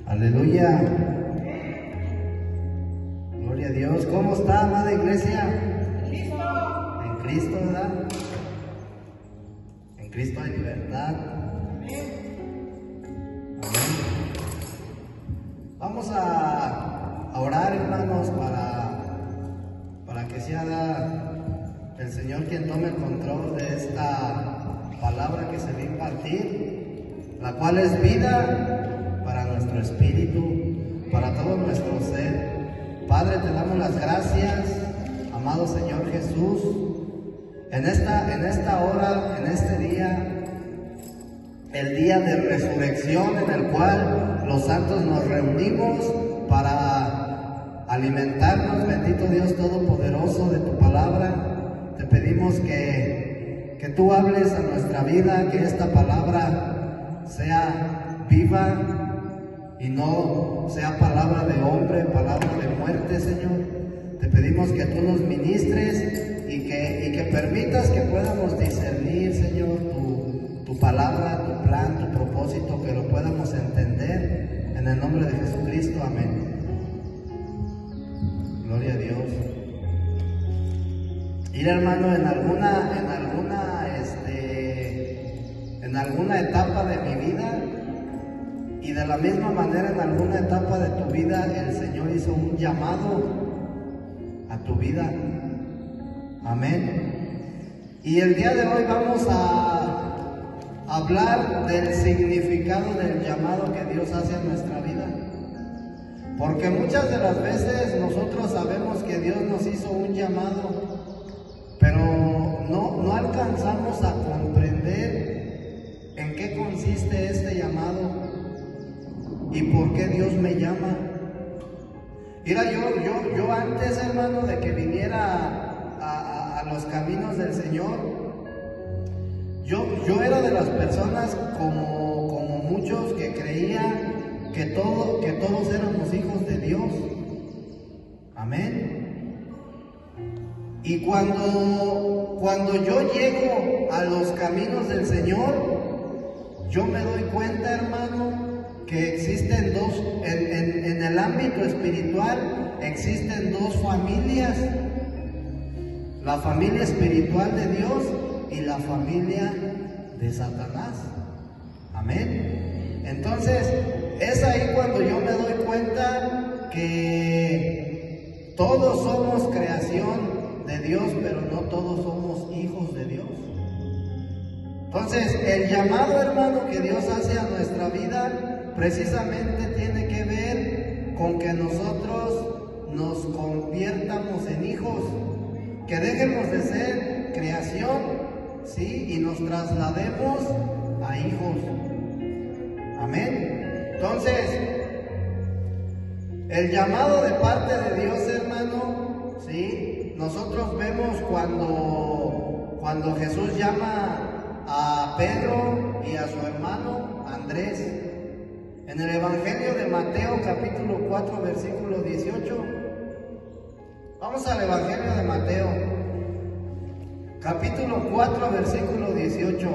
Aleluya. Gloria a Dios. ¿Cómo está, amada iglesia? Cristo. En Cristo, ¿verdad? En Cristo hay libertad. Amén. Amén. Vamos a orar, hermanos, para que sea el Señor quien tome el control de esta palabra que se va a impartir, la cual es vida para nuestro espíritu, para todo nuestro ser. Padre, te damos las gracias, amado Señor Jesús, en esta hora, en este día, el día de resurrección en el cual los santos nos reunimos para alimentarnos, bendito Dios Todopoderoso, de tu palabra. Te pedimos que tú hables a nuestra vida, que esta palabra sea viva y no sea palabra de hombre, palabra de muerte, Señor. Te pedimos que tú nos ministres y que permitas que podamos discernir, Señor, tu palabra, tu plan, tu propósito, que lo podamos entender en el nombre de Jesucristo. Amén. Gloria a Dios. Ir, hermano, en alguna etapa de mi vida, y de la misma manera en alguna etapa de tu vida, el Señor hizo un llamado a tu vida. Amén. Y el día de hoy vamos a hablar del significado del llamado que Dios hace a nuestra vida. Porque muchas de las veces nosotros sabemos que Dios nos hizo un llamado, pero no alcanzamos a comprender en qué consiste este llamado y por qué Dios me llama. Mira, yo antes, hermano, de que viniera a los caminos del Señor, yo era de las personas como muchos que creían que todos éramos hijos de Dios. Amén. Y cuando yo llego a los caminos del Señor, yo me doy cuenta, hermano, que existen en el ámbito espiritual, existen dos familias: la familia espiritual de Dios y la familia de Satanás. Amén. Entonces, es ahí cuando yo me doy cuenta que todos somos creación de Dios, pero no todos somos hijos de Dios. Entonces, el llamado, hermano, que Dios hace a nuestra vida precisamente tiene que ver con que nosotros nos conviertamos en hijos, que dejemos de ser creación, ¿sí? Y nos traslademos a hijos. Amén. Entonces, el llamado de parte de Dios, hermano, ¿sí? Nosotros vemos cuando Jesús llama a Pedro y a su hermano Andrés. En el Evangelio de Mateo, capítulo 4, versículo 18. Vamos al Evangelio de Mateo, capítulo 4, versículo 18.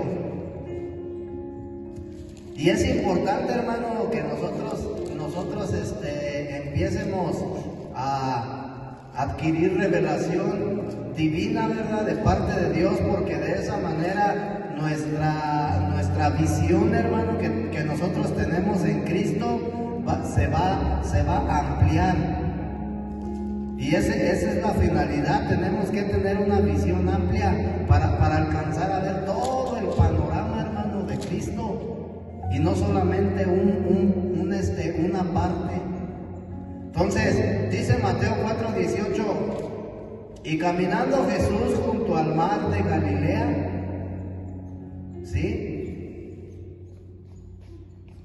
Y es importante, hermano, que nosotros empiecemos a adquirir revelación divina, ¿verdad?, de parte de Dios, porque de esa manera nuestra visión, hermano, que nosotros tenemos en Cristo se va a ampliar. Y esa es la finalidad. Tenemos que tener una visión amplia para alcanzar a ver todo el panorama, hermano, de Cristo, y no solamente una parte. Entonces, dice Mateo 4:18: y caminando Jesús junto al mar de Galilea, ¿sí?,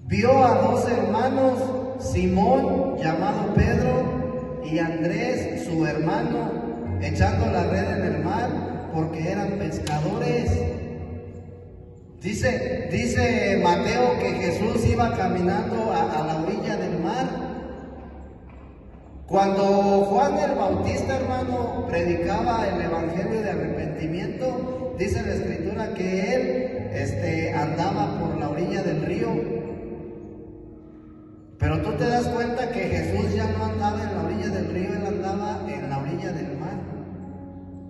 vio a dos hermanos, Simón, llamado Pedro, y Andrés, su hermano, echando la red en el mar, porque eran pescadores. Dice Mateo que Jesús iba caminando a la orilla del mar. Cuando Juan el Bautista, hermano, predicaba el evangelio de arrepentimiento, dice la Escritura que él andaba por la orilla del río. Pero tú te das cuenta que Jesús ya no andaba en la orilla del río, Él andaba en la orilla del mar.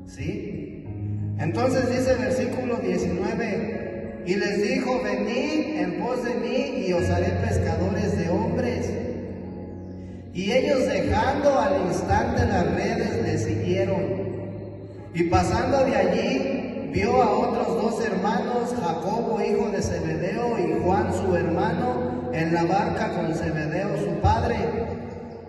¿Sí? Entonces dice el versículo 19, y les dijo, venid en pos de mí y os haré pescadores de hombres. Y ellos, dejando al instante las redes, le siguieron. Y pasando de allí, vio a otros dos hermanos, Jacobo hijo de Zebedeo y Juan su hermano, en la barca con Zebedeo su padre,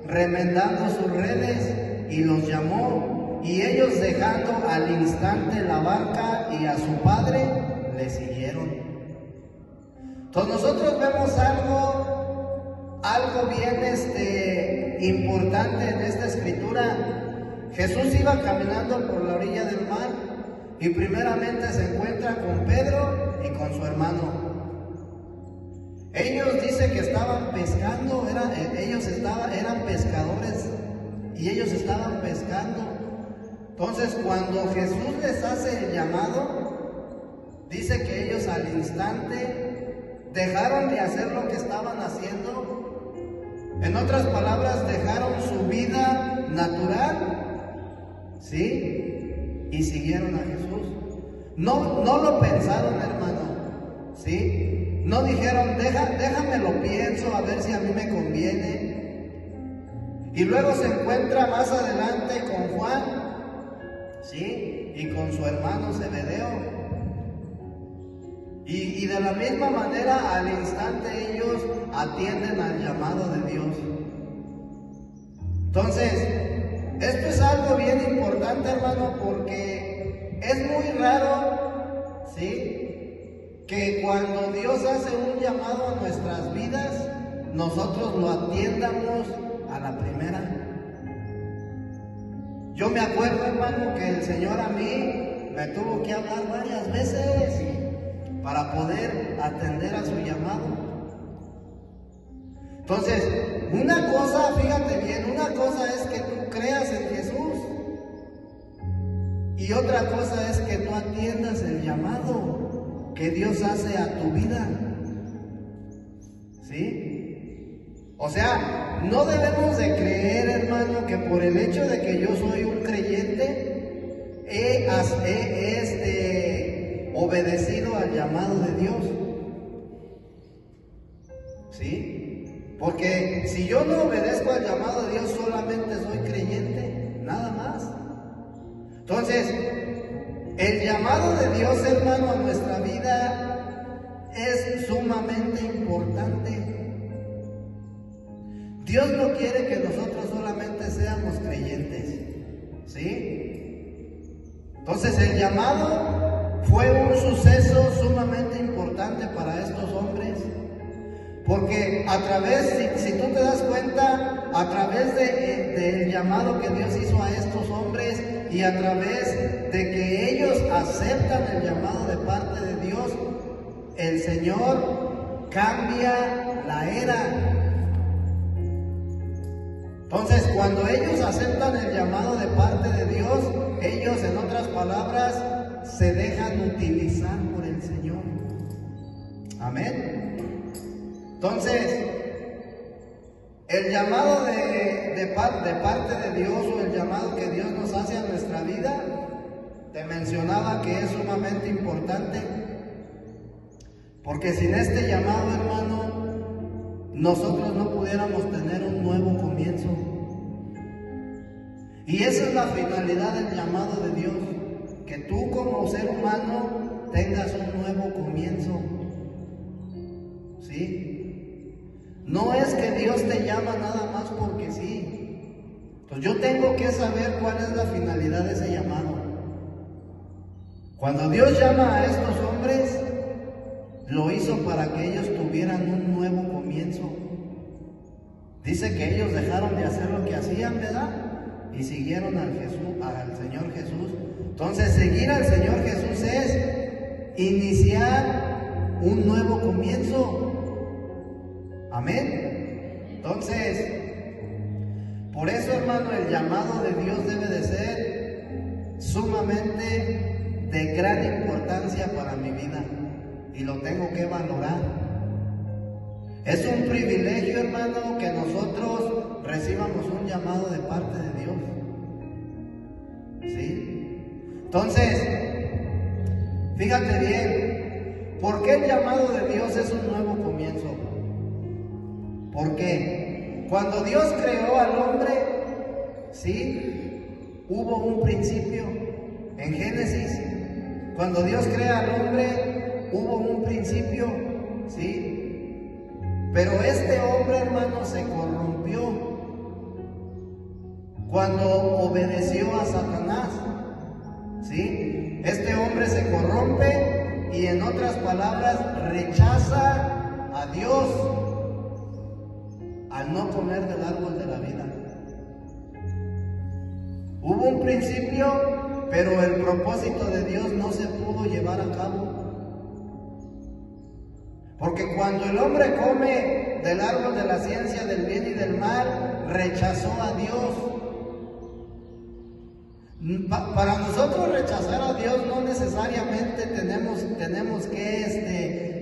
remendando sus redes, y los llamó. Y ellos, dejando al instante la barca y a su padre, le siguieron. Entonces nosotros vemos algo bien importante en esta escritura. Jesús iba caminando por la orilla del mar y primeramente se encuentra con Pedro y con su hermano. Ellos dicen que estaban pescando, eran pescadores y ellos estaban pescando. Entonces, cuando Jesús les hace el llamado, dice que ellos al instante dejaron de hacer lo que estaban haciendo. En otras palabras, dejaron su vida natural, ¿sí? Y siguieron a Jesús. No lo pensaron, hermano, ¿sí? No dijeron, déjame lo pienso, a ver si a mí me conviene. Y luego se encuentra más adelante con Juan, ¿sí? Y con su hermano Zebedeo. Y de la misma manera, al instante ellos atienden al llamado de Dios. Entonces, esto es algo bien importante, hermano, porque es muy raro, ¿sí?, que cuando Dios hace un llamado a nuestras vidas, nosotros lo atiendamos a la primera. Yo me acuerdo, hermano, que el Señor a mí me tuvo que hablar varias veces para poder atender a su llamado. Entonces, una cosa, fíjate bien, una cosa es que tú creas en Jesús y otra cosa es que tú atiendas el llamado que Dios hace a tu vida. ¿Sí? O sea, no debemos de creer, hermano, que por el hecho de que yo soy un creyente, he obedecido al llamado de Dios. ¿Sí? Porque si yo no obedezco al llamado de Dios, solamente soy creyente, nada más. Entonces, el llamado de Dios, hermano, a nuestra vida es sumamente importante. Dios no quiere que nosotros solamente seamos creyentes, ¿sí? Entonces el llamado fue un suceso sumamente importante para estos hombres, porque a través, si tú te das cuenta, a través del llamado que Dios hizo a estos hombres y a través de que ellos aceptan el llamado de parte de Dios, el Señor cambia la era. Entonces, cuando ellos aceptan el llamado de parte de Dios, ellos, en otras palabras, se dejan utilizar por el Señor. Amén. Entonces, el llamado de parte de Dios, o el llamado que Dios nos hace a nuestra vida, te mencionaba que es sumamente importante, porque sin este llamado, hermano, nosotros no pudiéramos tener un nuevo comienzo. Y esa es la finalidad del llamado de Dios, que tú como ser humano tengas un nuevo comienzo. ¿Sí? No es que Dios te llama nada más porque sí. Entonces yo tengo que saber cuál es la finalidad de ese llamado. Cuando Dios llama a estos hombres, lo hizo para que ellos tuvieran un nuevo comienzo. Dice que ellos dejaron de hacer lo que hacían, ¿verdad? Y siguieron al Señor Jesús. Entonces, seguir al Señor Jesús es iniciar un nuevo comienzo. Amén. Entonces, por eso, hermano, el llamado de Dios debe de ser sumamente de gran importancia para mi vida. Y lo tengo que valorar. Es un privilegio, hermano, que nosotros recibamos un llamado de parte de Dios. ¿Sí? Entonces, fíjate bien, ¿por qué el llamado de Dios es un nuevo comienzo? ¿Por qué? Cuando Dios creó al hombre, ¿sí? Hubo un principio. En Génesis, cuando Dios crea al hombre, hubo un principio, ¿sí? Pero este hombre, hermano, se corrompió cuando obedeció a Satanás, ¿sí? Este hombre se corrompe y, en otras palabras, rechaza a Dios al no comer del árbol de la vida. Hubo un principio, pero el propósito de Dios no se pudo llevar a cabo. Porque cuando el hombre come del árbol de la ciencia del bien y del mal, rechazó a Dios. Para nosotros rechazar a Dios no necesariamente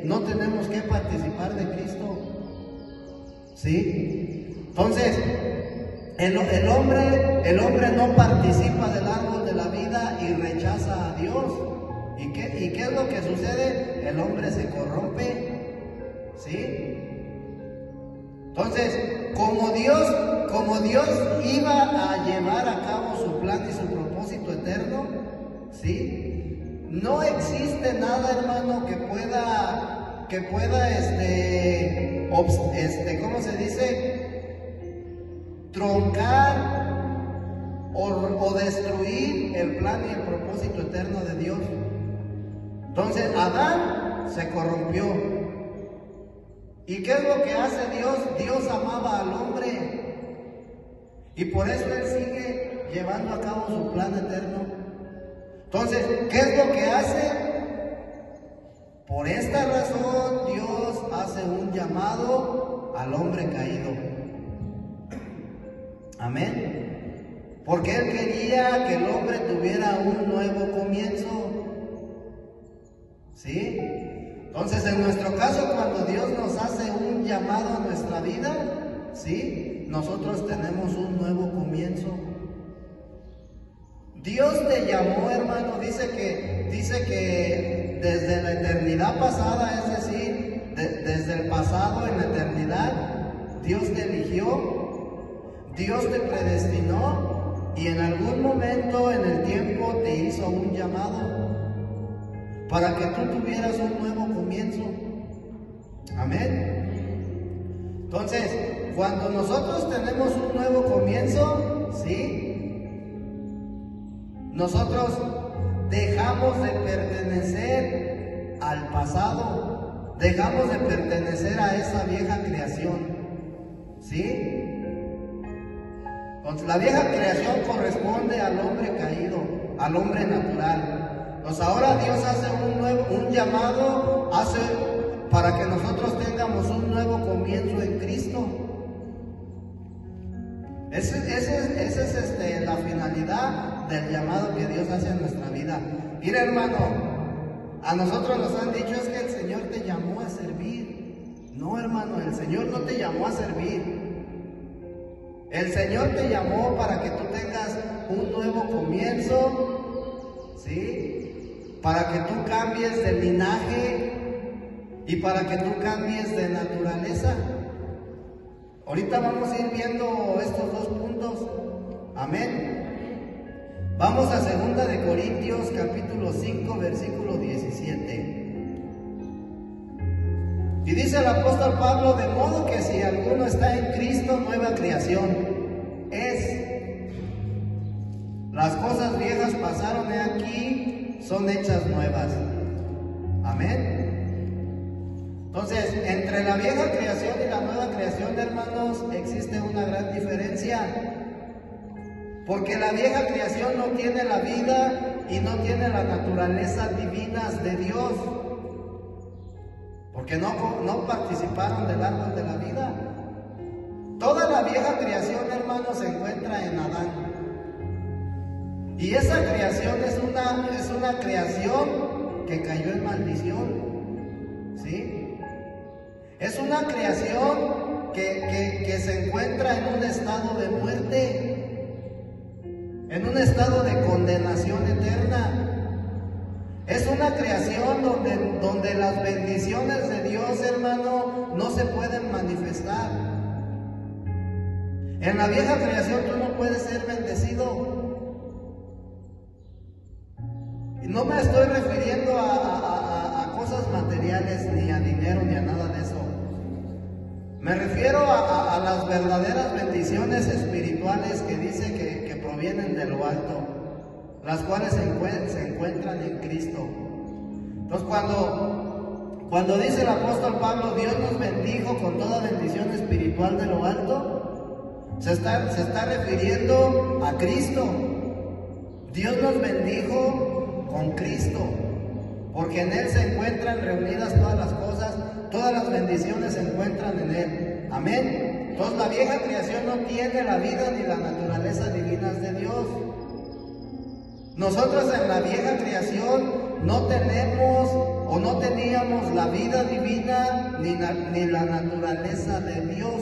no tenemos que participar de Cristo. ¿Sí? Entonces, el hombre no participa del árbol de la vida y rechaza a Dios. ¿Y qué es lo que sucede? El hombre se corrompe. ¿Sí? Entonces, como Dios iba a llevar a cabo su plan y su propósito eterno, ¿sí? No existe nada, hermano, que pueda ¿cómo se dice? Truncar o destruir el plan y el propósito eterno de Dios. Entonces, Adán se corrompió. ¿Y qué es lo que hace Dios? Dios amaba al hombre. Y por eso Él sigue llevando a cabo su plan eterno. Entonces, ¿qué es lo que hace? Por esta razón, Dios hace un llamado al hombre caído. Amén. Porque Él quería que el hombre tuviera un nuevo comienzo. ¿Sí? Entonces, en nuestro caso, cuando Dios nos hace un llamado a nuestra vida, ¿sí? Nosotros tenemos un nuevo comienzo. Dios te llamó, hermano, dice que desde la eternidad pasada, es decir, desde el pasado en la eternidad, Dios te eligió, Dios te predestinó y en algún momento en el tiempo te hizo un llamado para que tú tuvieras un nuevo comienzo. Amén. Entonces, cuando nosotros tenemos un nuevo comienzo, ¿sí? Nosotros dejamos de pertenecer al pasado, dejamos de pertenecer a esa vieja creación, ¿sí? Entonces, la vieja creación corresponde al hombre caído, al hombre natural. Pues ahora Dios hace un llamado, para que nosotros tengamos un nuevo comienzo en Cristo. Esa es la finalidad del llamado que Dios hace en nuestra vida. Mira, hermano, a nosotros nos han dicho es que el Señor te llamó a servir. No, hermano, el Señor no te llamó a servir. El Señor te llamó para que tú tengas un nuevo comienzo, ¿sí? Para que tú cambies de linaje y para que tú cambies de naturaleza. Ahorita vamos a ir viendo estos dos puntos. Amén. Vamos a 2 de Corintios capítulo 5 versículo 17. Y dice el apóstol Pablo: de modo que si alguno está en Cristo, nueva creación es. Las cosas viejas pasaron, he aquí, son hechas nuevas. Amén. Entonces, entre la vieja creación y la nueva creación, hermanos, existe una gran diferencia. Porque la vieja creación no tiene la vida y no tiene la naturaleza divinas de Dios. Porque no participaron del árbol de la vida. Toda la vieja creación, hermanos, se encuentra en Adán. Y esa creación es una creación que cayó en maldición, ¿sí? Es una creación que se encuentra en un estado de muerte, en un estado de condenación eterna. Es una creación donde las bendiciones de Dios, hermano, no se pueden manifestar. En la vieja creación tú no puedes ser bendecido. Y no me estoy refiriendo a cosas materiales, ni a dinero, ni a nada de eso. Me refiero a las verdaderas bendiciones espirituales que dice que provienen de lo alto, las cuales se encuentran en Cristo. Entonces cuando dice el apóstol Pablo, Dios nos bendijo con toda bendición espiritual de lo alto, se está refiriendo a Cristo. Dios nos bendijo con Cristo, porque en Él se encuentran reunidas todas las cosas, todas las bendiciones se encuentran en Él. Amén. Entonces la vieja creación no tiene la vida ni la naturaleza divinas de Dios. Nosotros en la vieja creación no tenemos o no teníamos la vida divina ni la naturaleza de Dios.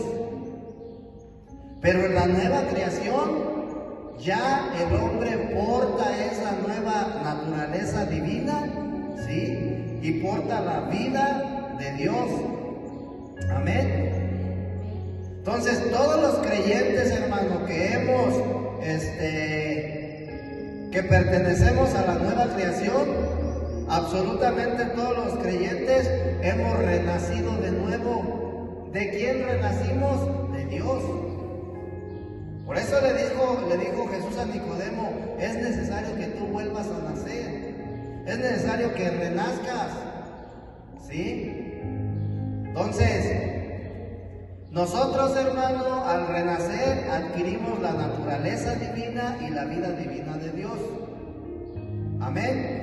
Pero en la nueva creación ya el hombre porta esa nueva naturaleza divina, ¿sí? Y porta la vida de Dios. Amén. Entonces todos los creyentes, hermano, que pertenecemos a la nueva creación, absolutamente todos los creyentes hemos renacido de nuevo. ¿De quién renacimos? De Dios. Por eso le dijo Jesús a Nicodemo, es necesario que tú vuelvas a nacer, es necesario que renazcas, ¿sí? Entonces, nosotros, hermano, al renacer adquirimos la naturaleza divina y la vida divina de Dios. Amén.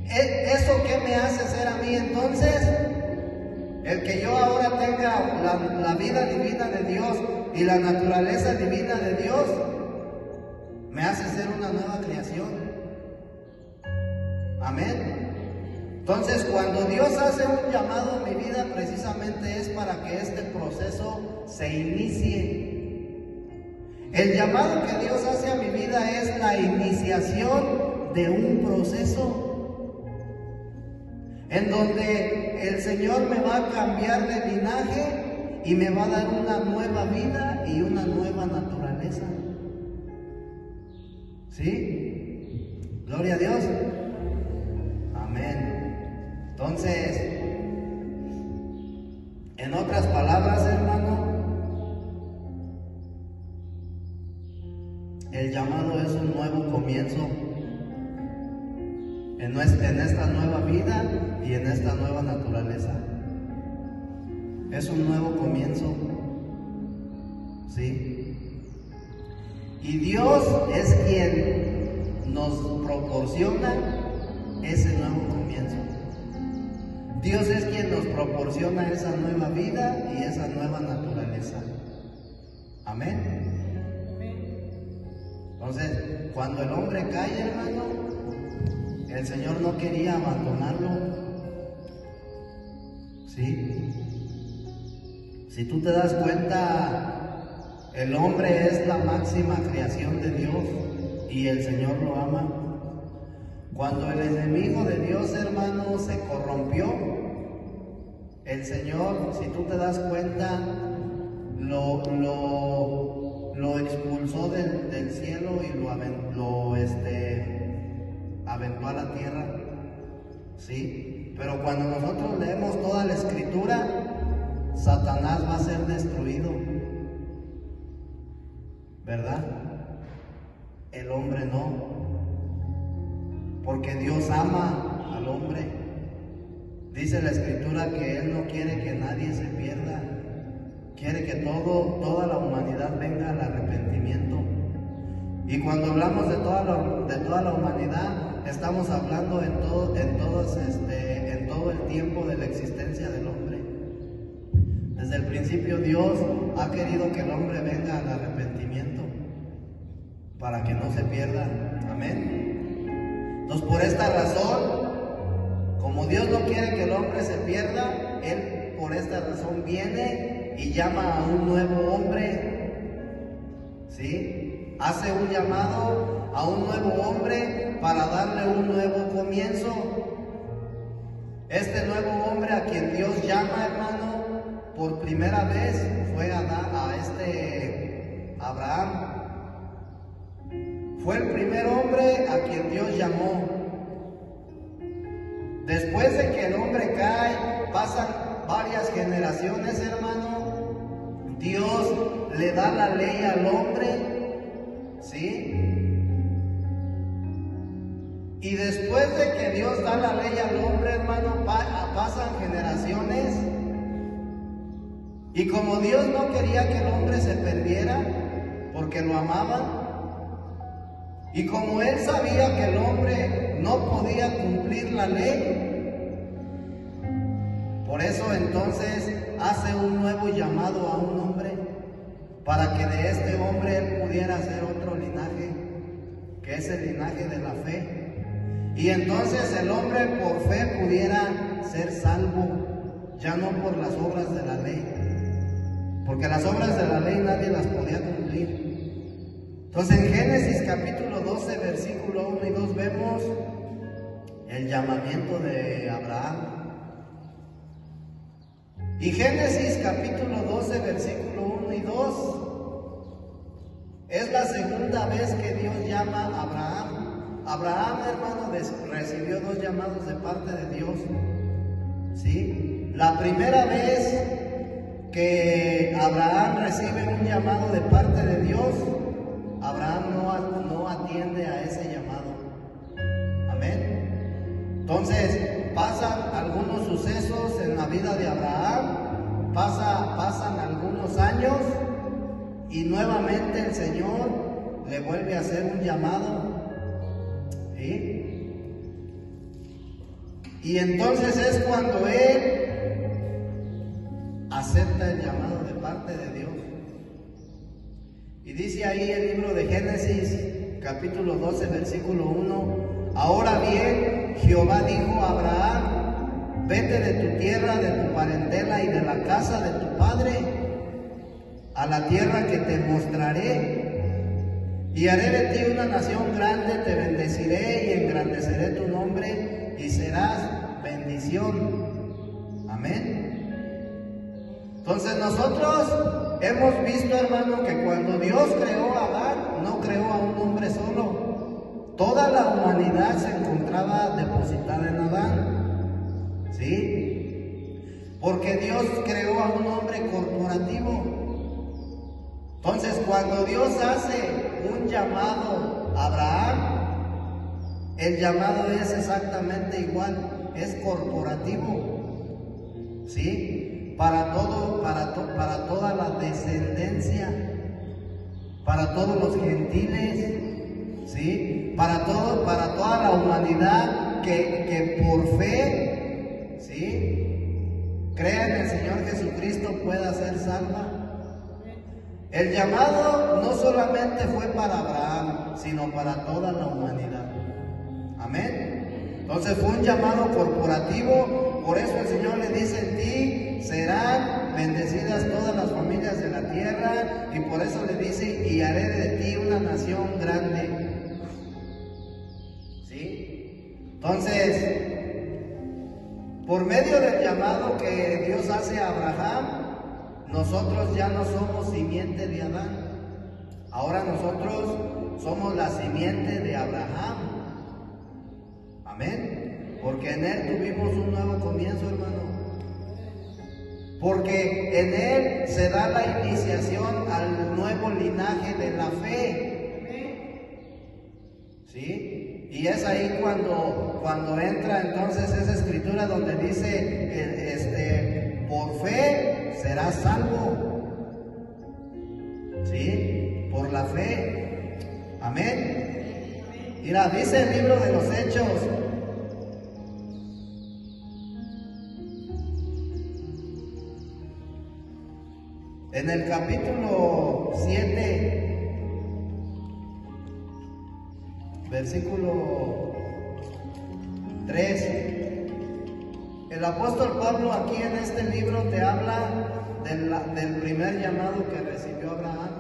¿Eso qué me hace ser a mí entonces? El que yo ahora tenga la vida divina de Dios y la naturaleza divina de Dios, me hace ser una nueva creación. Amén. Entonces, cuando Dios hace un llamado a mi vida, precisamente es para que este proceso se inicie. El llamado que Dios hace a mi vida es la iniciación de un proceso en donde el Señor me va a cambiar de linaje y me va a dar una nueva vida y una nueva naturaleza. ¿Sí? Gloria a Dios. Amén. Entonces, en otras palabras, hermano, el llamado es un nuevo comienzo en esta nueva vida y en esta nueva naturaleza. Es un nuevo comienzo, ¿sí? Y Dios es quien nos proporciona ese nuevo comienzo. Dios es quien nos proporciona esa nueva vida y esa nueva naturaleza. Amén. Entonces, cuando el hombre cae, hermano, el Señor no quería abandonarlo. ¿Sí? Si tú te das cuenta, el hombre es la máxima creación de Dios y el Señor lo ama. Cuando el enemigo de Dios, hermano, se corrompió, el Señor, si tú te das cuenta, lo expulsó del cielo y lo aventó a la tierra, ¿sí? Pero cuando nosotros leemos toda la Escritura, Satanás va a ser destruido, ¿verdad? El hombre no. Porque Dios ama al hombre. Dice la Escritura que Él no quiere que nadie se pierda. Quiere que toda la humanidad venga al arrepentimiento. Y cuando hablamos de toda la humanidad, estamos hablando en todo el tiempo de la existencia del hombre. Desde el principio Dios ha querido que el hombre venga al arrepentimiento para que no se pierda. Amén. Entonces, por esta razón, como Dios no quiere que el hombre se pierda, Él por esta razón viene y llama a un nuevo hombre, ¿sí? Hace un llamado a un nuevo hombre para darle un nuevo comienzo. Este nuevo hombre a quien Dios llama, hermano, por primera vez fue a Abraham. Fue el primer hombre a quien Dios llamó. Después de que el hombre cae, pasan varias generaciones, hermano. Dios le da la ley al hombre, ¿sí? Y después de que Dios da la ley al hombre, hermano, pasan generaciones. Y como Dios no quería que el hombre se perdiera, porque lo amaba, y como Él sabía que el hombre no podía cumplir la ley, por eso entonces hace un nuevo llamado a un hombre, para que de este hombre Él pudiera hacer otro linaje, que es el linaje de la fe. Y entonces el hombre por fe pudiera ser salvo, ya no por las obras de la ley, porque las obras de la ley nadie las podía cumplir. Entonces en Génesis capítulo 12, versículo 1 y 2 vemos el llamamiento de Abraham. Y Génesis capítulo 12, versículo 1 y 2 es la segunda vez que Dios llama a Abraham. Abraham, hermano, recibió dos llamados de parte de Dios, ¿sí? La primera vez que Abraham recibe un llamado de parte de Dios, Abraham no atiende a ese llamado. Amén. Entonces pasan algunos sucesos en la vida de Abraham, pasan algunos años y nuevamente el Señor le vuelve a hacer un llamado, ¿sí? Y entonces es cuando él acepta el llamado de parte de Dios. Y dice ahí el libro de Génesis, capítulo 12, versículo 1: Ahora bien, Jehová dijo a Abraham: vete de tu tierra, de tu parentela y de la casa de tu padre, a la tierra que te mostraré, y haré de ti una nación grande, te bendeciré y engrandeceré tu nombre, y serás bendición. Amén. Entonces nosotros hemos visto, hermano, que cuando Dios creó a Adán, no creó a un hombre solo. Toda la humanidad se encontraba depositada en Adán, ¿sí? Porque Dios creó a un hombre corporativo. Entonces cuando Dios hace un llamado a Abraham, el llamado es exactamente igual, es corporativo, ¿sí? Para toda la descendencia, para todos los gentiles, ¿sí? Para toda la humanidad que por fe, ¿sí?, crea en el Señor Jesucristo, pueda ser salva. El llamado no solamente fue para Abraham, sino para toda la humanidad. Amén. Entonces fue un llamado corporativo. Por eso el Señor le dice: en ti serán bendecidas todas las familias de la tierra. Y por eso le dice: y haré de ti una nación grande. ¿Sí? Entonces, por medio del llamado que Dios hace a Abraham, nosotros ya no somos simiente de Adán. Ahora nosotros somos la simiente de Abraham. Amén. Porque en Él tuvimos un nuevo comienzo, hermano. Porque en Él se da la iniciación al nuevo linaje de la fe. ¿Sí? Y es ahí cuando entra entonces esa escritura donde dice, por fe serás salvo. ¿Sí? Por la fe. Amén. Mira, dice el libro de los Hechos, en el capítulo 7, versículo 3, el apóstol Pablo aquí en este libro te habla del primer llamado que recibió Abraham.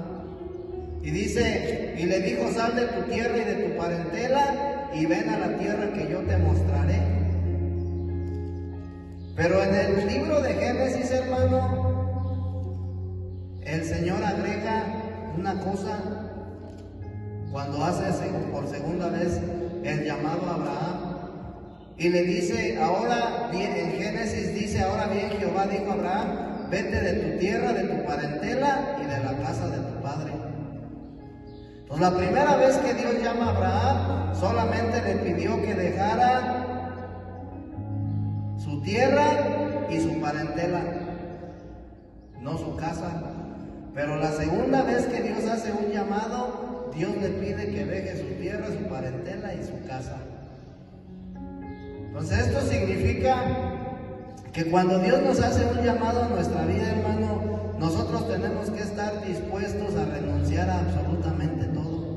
Y dice, y le dijo, sal de tu tierra y de tu parentela y ven a la tierra que yo te mostraré. Pero en el libro de Génesis, hermano, el Señor agrega una cosa cuando hace por segunda vez el llamado a Abraham. Y le dice, ahora bien, en Génesis dice, ahora bien Jehová dijo a Abraham, vete de tu tierra, de tu parentela y de la casa de tu padre. Entonces la primera vez que Dios llama a Abraham, solamente le pidió que dejara su tierra y su parentela, no su casa. Pero la segunda vez que Dios hace un llamado, Dios le pide que deje su tierra, su parentela y su casa. Entonces esto significa que cuando Dios nos hace un llamado a nuestra vida, hermano, nosotros tenemos que estar dispuestos a renunciar a absolutamente todo.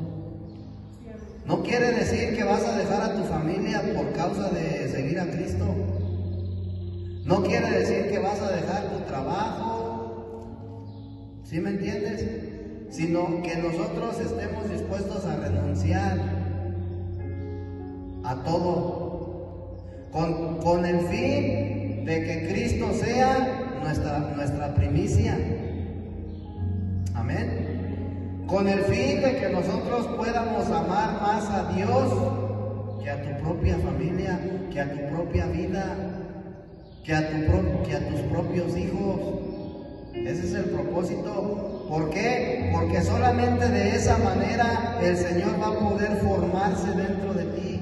No quiere decir que vas a dejar a tu familia por causa de seguir a Cristo. No quiere decir que vas a dejar tu trabajo, ¿sí me entiendes? Sino que nosotros estemos dispuestos a renunciar a todo, con el fin de que Cristo sea nuestra primicia. Amén. Con el fin de que nosotros podamos amar más a Dios que a tu propia familia, que a tu propia vida, que a tus propios hijos. Ese es el propósito. ¿Por qué? Porque solamente de esa manera el Señor va a poder formarse dentro de ti.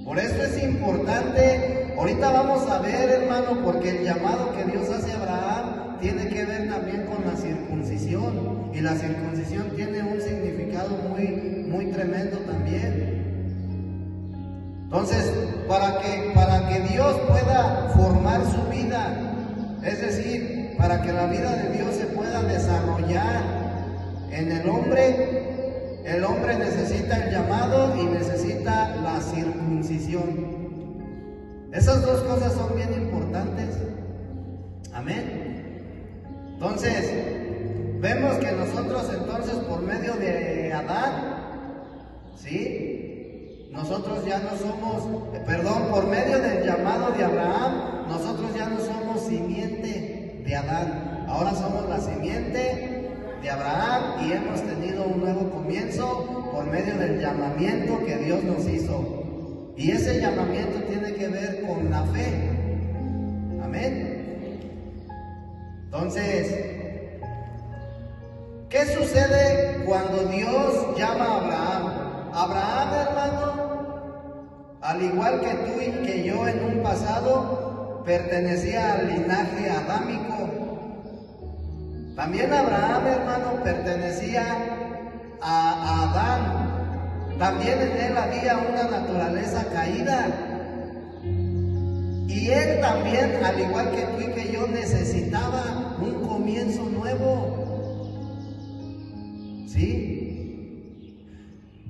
Por eso es importante, ahorita vamos a ver, hermano, porque el llamado que Dios hace a Abraham tiene que ver también con la circuncisión, y la circuncisión tiene un significado muy tremendo también. Entonces, para que Dios pueda formar su vida, es decir, para que la vida de Dios se pueda desarrollar en el hombre necesita el llamado y necesita la circuncisión. Esas dos cosas son bien importantes. Amén. Entonces, vemos que nosotros entonces por medio de Adán, ¿sí? Nosotros ya no somos, por medio del llamado de Abraham, nosotros ya no somos simiente de Adán. Ahora somos la simiente de Abraham y hemos tenido un nuevo comienzo por medio del llamamiento que Dios nos hizo. Y ese llamamiento tiene que ver con la fe. Amén. Entonces, ¿qué sucede cuando Dios llama a Abraham? Abraham, hermano, al igual que tú y que yo en un pasado, pertenecía al linaje adámico. También Abraham, hermano, pertenecía a Adán. También en él había una naturaleza caída. Y él también, al igual que tú y que yo, necesitaba un comienzo nuevo. ¿Sí?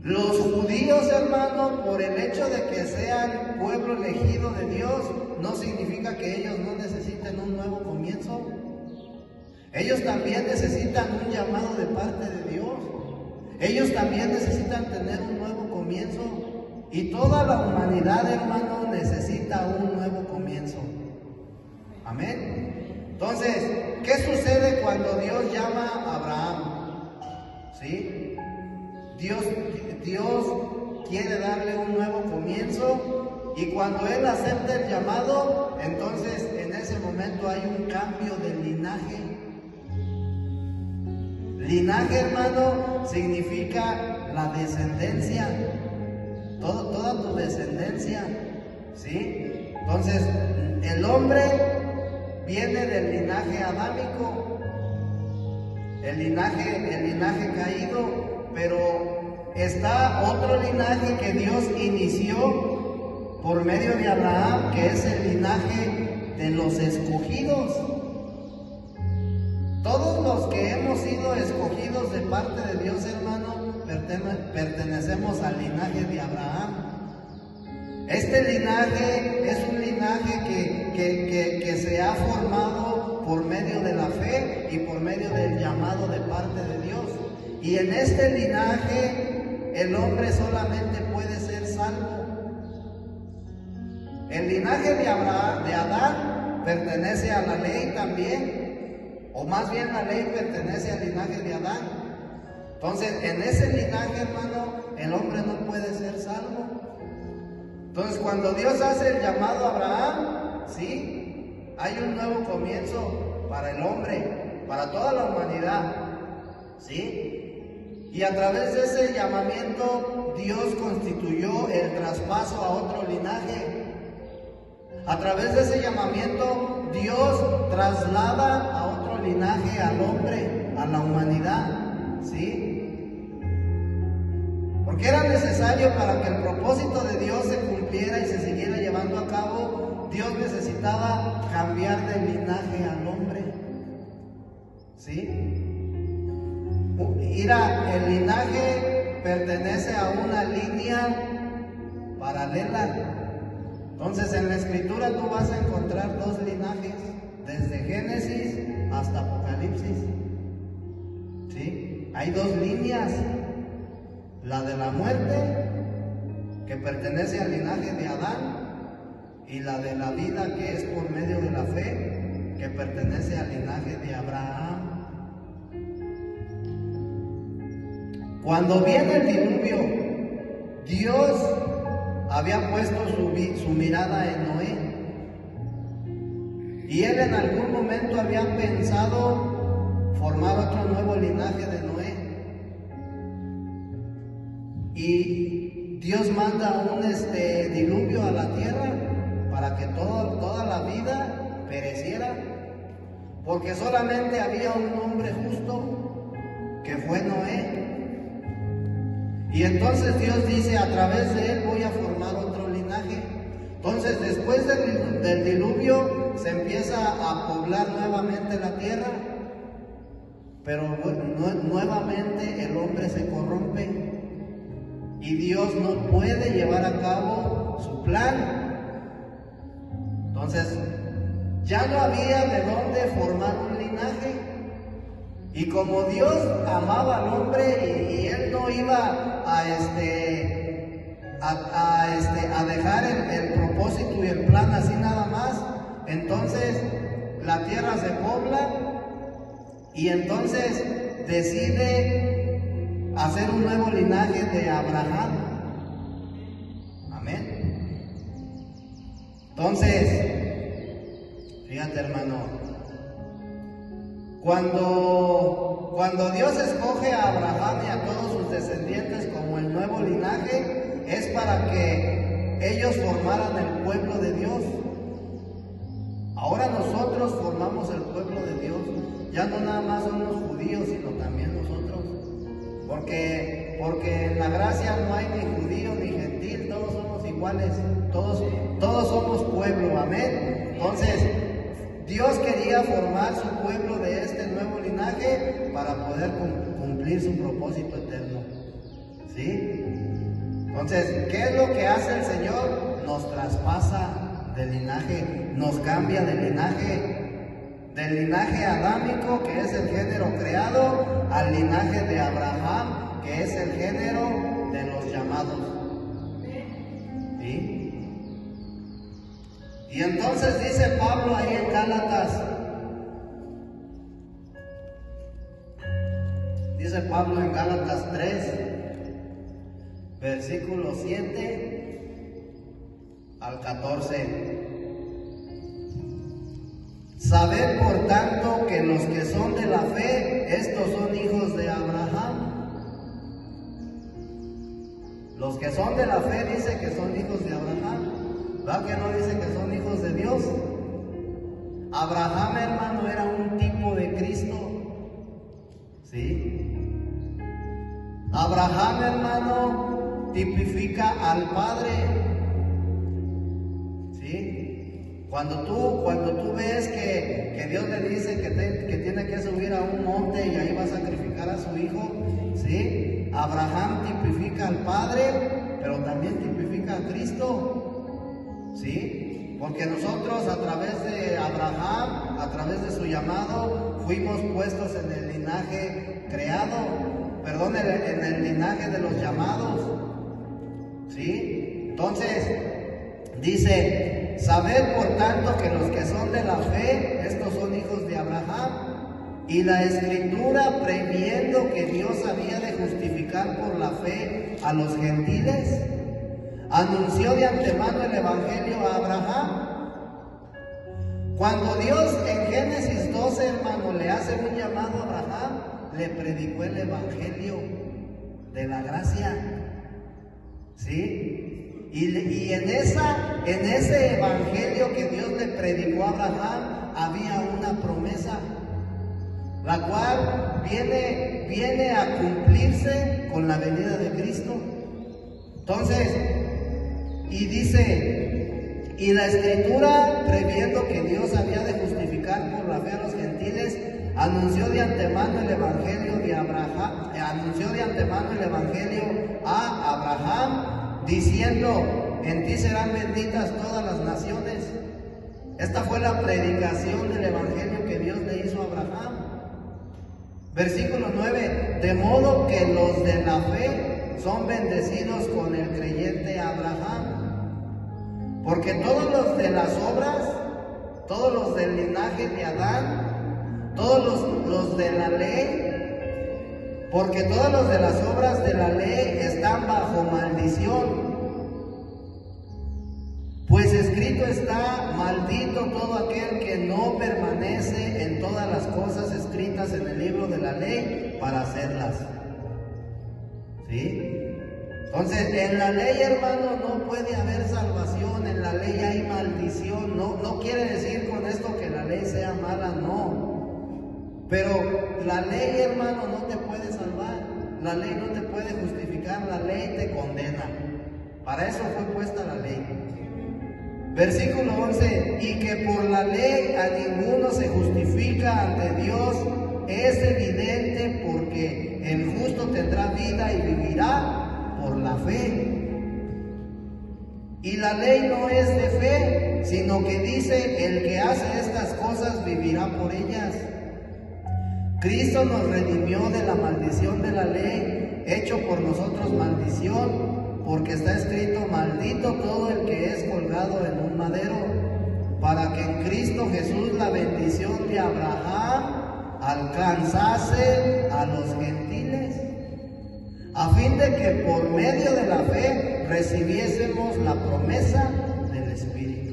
Los judíos, hermano, por el hecho de que sean pueblo elegido de Dios, no significa que ellos no necesiten un nuevo comienzo. Ellos también necesitan un llamado de parte de Dios. Ellos también necesitan tener un nuevo comienzo. Y toda la humanidad, hermano, necesita un nuevo comienzo. Amén. Entonces, ¿qué sucede cuando Dios llama a Abraham? ¿Sí? Dios quiere darle un nuevo comienzo, y cuando Él acepta el llamado, entonces en ese momento hay un cambio de linaje. Linaje, hermano, significa la descendencia, toda tu descendencia, ¿sí? Entonces, el hombre viene del linaje adámico, el linaje caído, pero está otro linaje que Dios inició por medio de Abraham, que es el linaje de los escogidos. Todos los que hemos sido escogidos de parte de Dios, hermano, pertenecemos al linaje de Abraham. Este linaje es un linaje que se ha formado por medio de la fe y por medio del llamado de parte de Dios. Y en este linaje el hombre solamente puede ser salvo. El linaje de Adán pertenece a la ley también, o más bien la ley pertenece al linaje de Adán. Entonces, en ese linaje, hermano, el hombre no puede ser salvo. Entonces, cuando Dios hace el llamado a Abraham, sí, hay un nuevo comienzo para el hombre, para toda la humanidad, sí. Y a través de ese llamamiento, Dios constituyó el traspaso a otro linaje. A través de ese llamamiento, Dios traslada a otro linaje al hombre, a la humanidad, ¿sí? Porque era necesario para que el propósito de Dios se cumpliera y se siguiera llevando a cabo. Dios necesitaba cambiar de linaje al hombre, ¿sí? Mira, el linaje pertenece a una línea paralela. Entonces, en la Escritura tú vas a encontrar dos linajes, desde Génesis hasta Apocalipsis, ¿sí? Hay dos líneas, la de la muerte, que pertenece al linaje de Adán, y la de la vida, que es por medio de la fe, que pertenece al linaje de Abraham. Cuando viene el diluvio, Dios había puesto su mirada en Noé, y él en algún momento había pensado formar otro nuevo linaje de Noé, y Dios manda un diluvio a la tierra para que toda la vida pereciera, porque solamente había un hombre justo, que fue Noé. Y entonces Dios dice, a través de él voy a formar otro linaje. Entonces, después del diluvio se empieza a poblar nuevamente la tierra, pero nuevamente el hombre se corrompe y Dios no puede llevar a cabo su plan. Entonces, ya no había de dónde formar un linaje. Y como Dios amaba al hombre y él no iba a dejar el propósito y el plan así nada más, entonces la tierra se pobla y entonces decide hacer un nuevo linaje de Abraham. Amén. Entonces, fíjate, hermano, cuando Dios escoge a Abraham y a todos sus descendientes como el nuevo linaje, es para que ellos formaran el pueblo de Dios. Ahora nosotros formamos el pueblo de Dios. Ya no nada más son los judíos, sino también nosotros. Porque en la gracia no hay ni judío ni gentil, todos somos iguales, todos somos pueblo, amén. Entonces, Dios quería formar su pueblo de este nuevo linaje para poder cumplir su propósito eterno, ¿sí? Entonces, ¿qué es lo que hace el Señor? Nos traspasa de linaje, nos cambia de del linaje adámico, que es el género creado, al linaje de Abraham, que es el género de los llamados, ¿sí? Y entonces dice Pablo ahí en Gálatas, dice Pablo en Gálatas 3, versículo 7 al 14. Sabed por tanto que los que son de la fe, estos son hijos de Abraham. Los que son de la fe dice que son hijos de Abraham. ¿Verdad que no dice que son hijos de Dios? Abraham, hermano, era un tipo de Cristo, ¿sí? Abraham, hermano, tipifica al Padre, ¿sí? Cuando tú ves que Dios le dice que tiene que subir a un monte y ahí va a sacrificar a su hijo, ¿sí? Abraham tipifica al Padre, pero también tipifica a Cristo. ¿sí? Porque nosotros a través de Abraham, a través de su llamado, fuimos puestos en el linaje en el linaje de los llamados, ¿sí? Entonces, dice, sabed por tanto que los que son de la fe, estos son hijos de Abraham. Y la Escritura, previendo que Dios había de justificar por la fe a los gentiles, anunció de antemano el Evangelio a Abraham. Cuando Dios en Génesis 12, hermano, le hace un llamado a Abraham, le predicó el Evangelio de la gracia, ¿sí? Y en ese Evangelio que Dios le predicó a Abraham, había una promesa, la cual viene a cumplirse con la venida de Cristo. Entonces, y dice, y la Escritura, previendo que Dios había de justificar por la fe a los gentiles, anunció de antemano el Evangelio a Abraham, diciendo, en ti serán benditas todas las naciones. Esta fue la predicación del Evangelio que Dios le hizo a Abraham. Versículo 9, de modo que los de la fe son bendecidos con el creyente Abraham. Porque todos los de las obras, todos los del linaje de Adán, todos los de la ley, porque todos los de las obras de la ley están bajo maldición. Pues escrito está, maldito todo aquel que no permanece en todas las cosas escritas en el libro de la ley para hacerlas. ¿Sí? Entonces, en la ley, hermano, no puede haber salvación, en la ley hay maldición. No quiere decir con esto que la ley sea mala, no. Pero la ley, hermano, no te puede salvar, la ley no te puede justificar, la ley te condena. Para eso fue puesta la ley. Versículo 11, y que por la ley a ninguno se justifica ante Dios, es evidente, porque el justo tendrá vida y vivirá por la fe. Y la ley no es de fe, sino que dice, el que hace estas cosas vivirá por ellas. Cristo nos redimió de la maldición de la ley, hecho por nosotros maldición, porque está escrito, maldito todo el que es colgado en un madero, para que en Cristo Jesús la bendición de Abraham alcanzase a los gentiles, a fin de que por medio de la fe recibiésemos la promesa del Espíritu.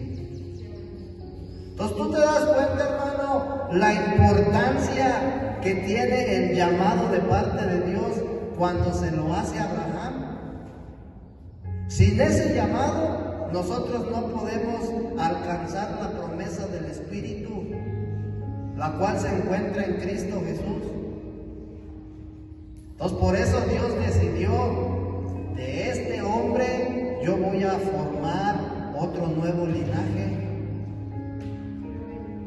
Entonces tú te das cuenta, hermano, la importancia que tiene el llamado de parte de Dios cuando se lo hace a Abraham. Sin ese llamado, nosotros no podemos alcanzar la promesa del Espíritu, la cual se encuentra en Cristo Jesús. Entonces, por eso Dios decidió, de este hombre yo voy a formar otro nuevo linaje.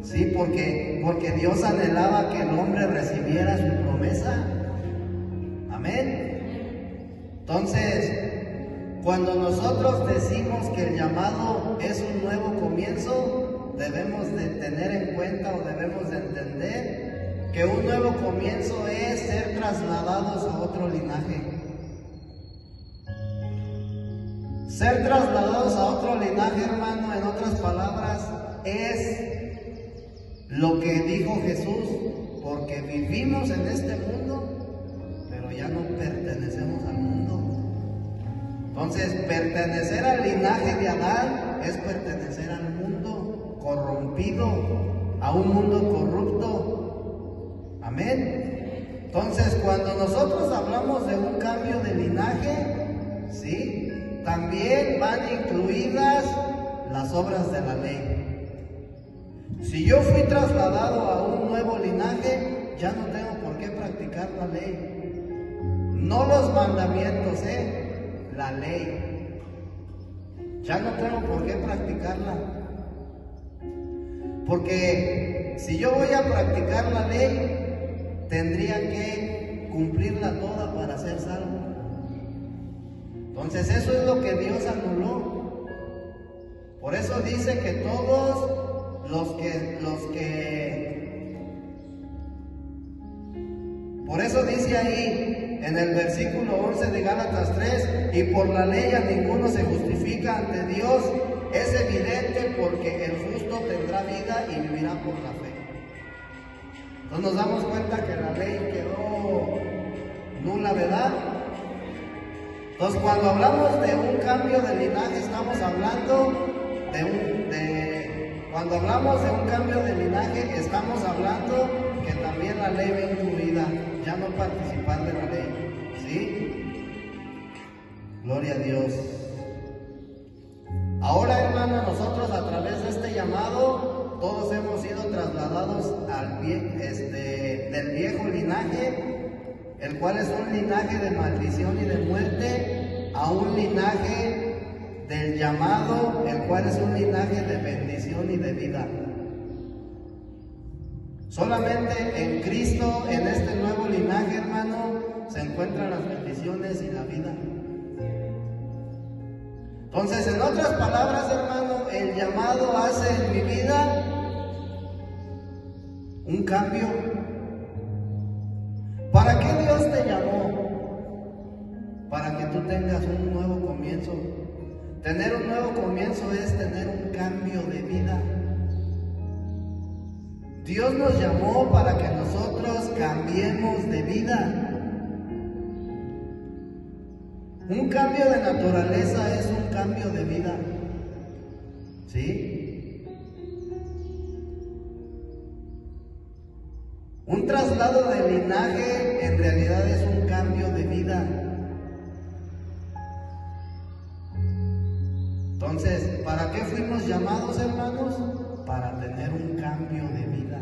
Sí, porque Dios anhelaba que el hombre recibiera su promesa. Amén. Entonces, cuando nosotros decimos que el llamado es un nuevo comienzo, debemos de tener en cuenta o debemos de entender que un nuevo comienzo es ser trasladados a otro linaje. Ser trasladados a otro linaje, hermano, en otras palabras, es lo que dijo Jesús, porque vivimos en este mundo, pero ya no pertenecemos al mundo. Entonces, pertenecer al linaje de Adán es pertenecer al mundo corrompido, a un mundo corrupto. Amén. Entonces, cuando nosotros hablamos de un cambio de linaje, ¿sí?, también van incluidas las obras de la ley. Si yo fui trasladado a un nuevo linaje, ya no tengo por qué practicar la ley. No los mandamientos, la ley. Ya no tengo por qué practicarla. Porque si yo voy a practicar la ley, tendría que cumplirla toda para ser salvo. Entonces eso es lo que Dios anuló. Por eso dice que todos por eso dice ahí en el versículo 11 de Gálatas 3, y por la ley a ninguno se justifica ante Dios, es evidente porque el justo tendrá vida y vivirá por la fe. Entonces nos damos cuenta que la ley quedó nula, ¿verdad? Entonces cuando hablamos de un cambio de linaje, estamos hablando cuando hablamos de un cambio de linaje, estamos hablando que también la ley va incluida, ya no participar de la ley, ¿sí? Gloria a Dios. Ahora, hermano, nosotros a través de este llamado, todos hemos sido trasladados del viejo linaje, el cual es un linaje de maldición y de muerte, a un linaje del llamado, el cual es un linaje de bendición y de vida. Solamente en Cristo, en este nuevo linaje, hermano, se encuentran las bendiciones y la vida. Entonces, en otras palabras, hermano, el llamado hace en mi vida un cambio. ¿Para qué Dios te llamó? Para que tú tengas un nuevo comienzo. Tener un nuevo comienzo es tener un cambio de vida. Dios nos llamó para que nosotros cambiemos de vida. Un cambio de naturaleza es un cambio de vida. ¿Sí? Un traslado de linaje en realidad es un cambio de vida. Entonces, ¿para qué fuimos llamados, hermanos? Para tener un cambio de vida.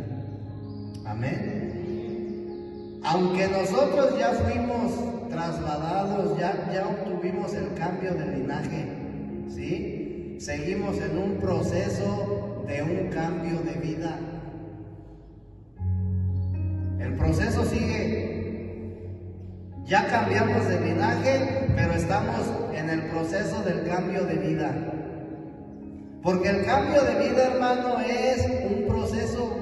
Amén. Aunque nosotros ya fuimos trasladados, ya obtuvimos el cambio de linaje, ¿sí? Seguimos en un proceso de un cambio de vida. El proceso sigue. Ya cambiamos de linaje, pero estamos en el proceso del cambio de vida. Porque el cambio de vida, hermano, es un proceso.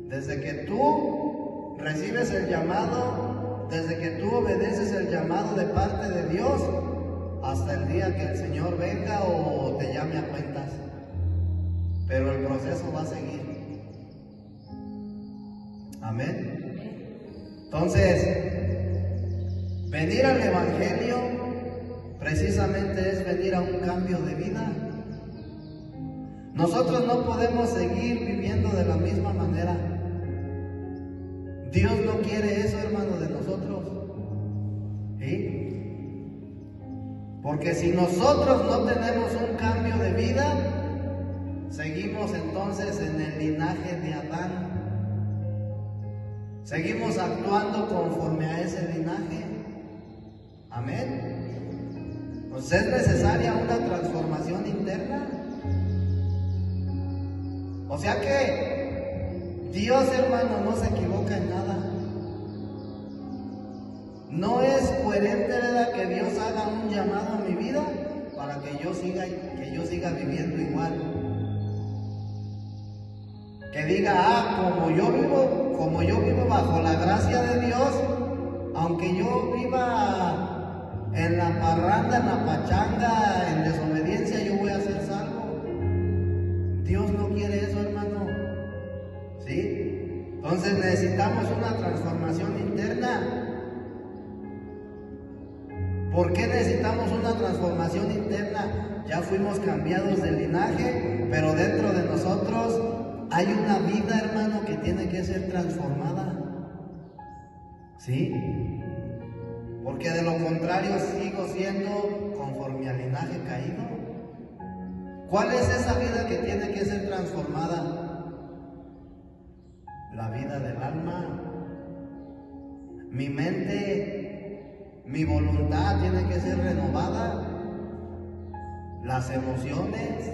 Desde que tú recibes el llamado, desde que tú obedeces el llamado de parte de Dios, hasta el día que el Señor venga o te llame a cuentas. Pero el proceso va a seguir. Amén. Entonces, venir al Evangelio precisamente es venir a un cambio de vida. Nosotros no podemos seguir viviendo de la misma manera. Dios no quiere eso, hermano, de nosotros. ¿Sí? Porque si nosotros no tenemos un cambio de vida, seguimos entonces en el linaje de Adán. Seguimos actuando conforme a ese linaje. Amén. Pues es necesaria una transformación interna. O sea que Dios, hermano, no se equivoca en nada. No es coherente, ¿verdad?, que Dios haga un llamado a mi vida para que yo siga viviendo igual. Que diga, como yo vivo bajo la gracia de Dios, aunque yo viva en la parranda, en la pachanga, en desobediencia, yo voy a ser salvo. Dios no quiere eso, hermano. ¿Sí? Entonces necesitamos una transformación interna. ¿Por qué necesitamos una transformación interna? Ya fuimos cambiados de linaje, pero dentro de nosotros hay una vida, hermano, que tiene que ser transformada. ¿Sí? Porque de lo contrario sigo siendo conforme al linaje caído. ¿Cuál es esa vida que tiene que ser transformada? La vida del alma. Mi mente, mi voluntad tiene que ser renovada. Las emociones,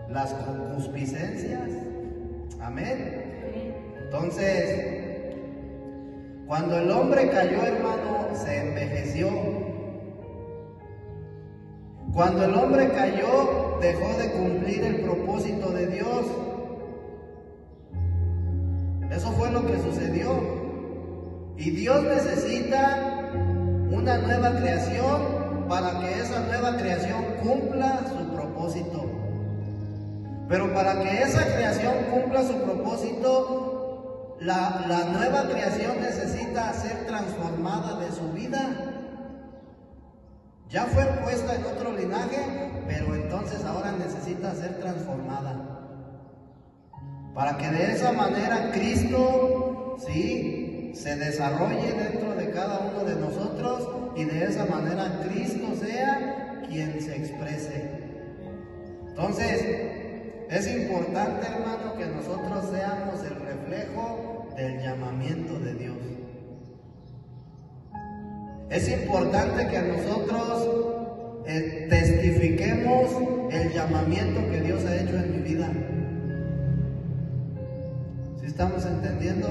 las concupiscencias. Amén. Entonces, cuando el hombre cayó, hermano, se envejeció. Cuando el hombre cayó, dejó de cumplir el propósito de Dios. Eso fue lo que sucedió. Y Dios necesita una nueva creación para que esa nueva creación cumpla su propósito. Pero para que esa creación cumpla su propósito, la nueva creación necesita ser transformada de su vida. Ya fue puesta en otro linaje, pero entonces ahora necesita ser transformada. Para que de esa manera Cristo, sí, se desarrolle dentro de cada uno de nosotros y de esa manera Cristo sea quien se exprese. Entonces, es importante, hermano, que nosotros seamos el reflejo del llamamiento de Dios. Es importante que nosotros testifiquemos el llamamiento que Dios ha hecho en mi vida. ¿Sí estamos entendiendo?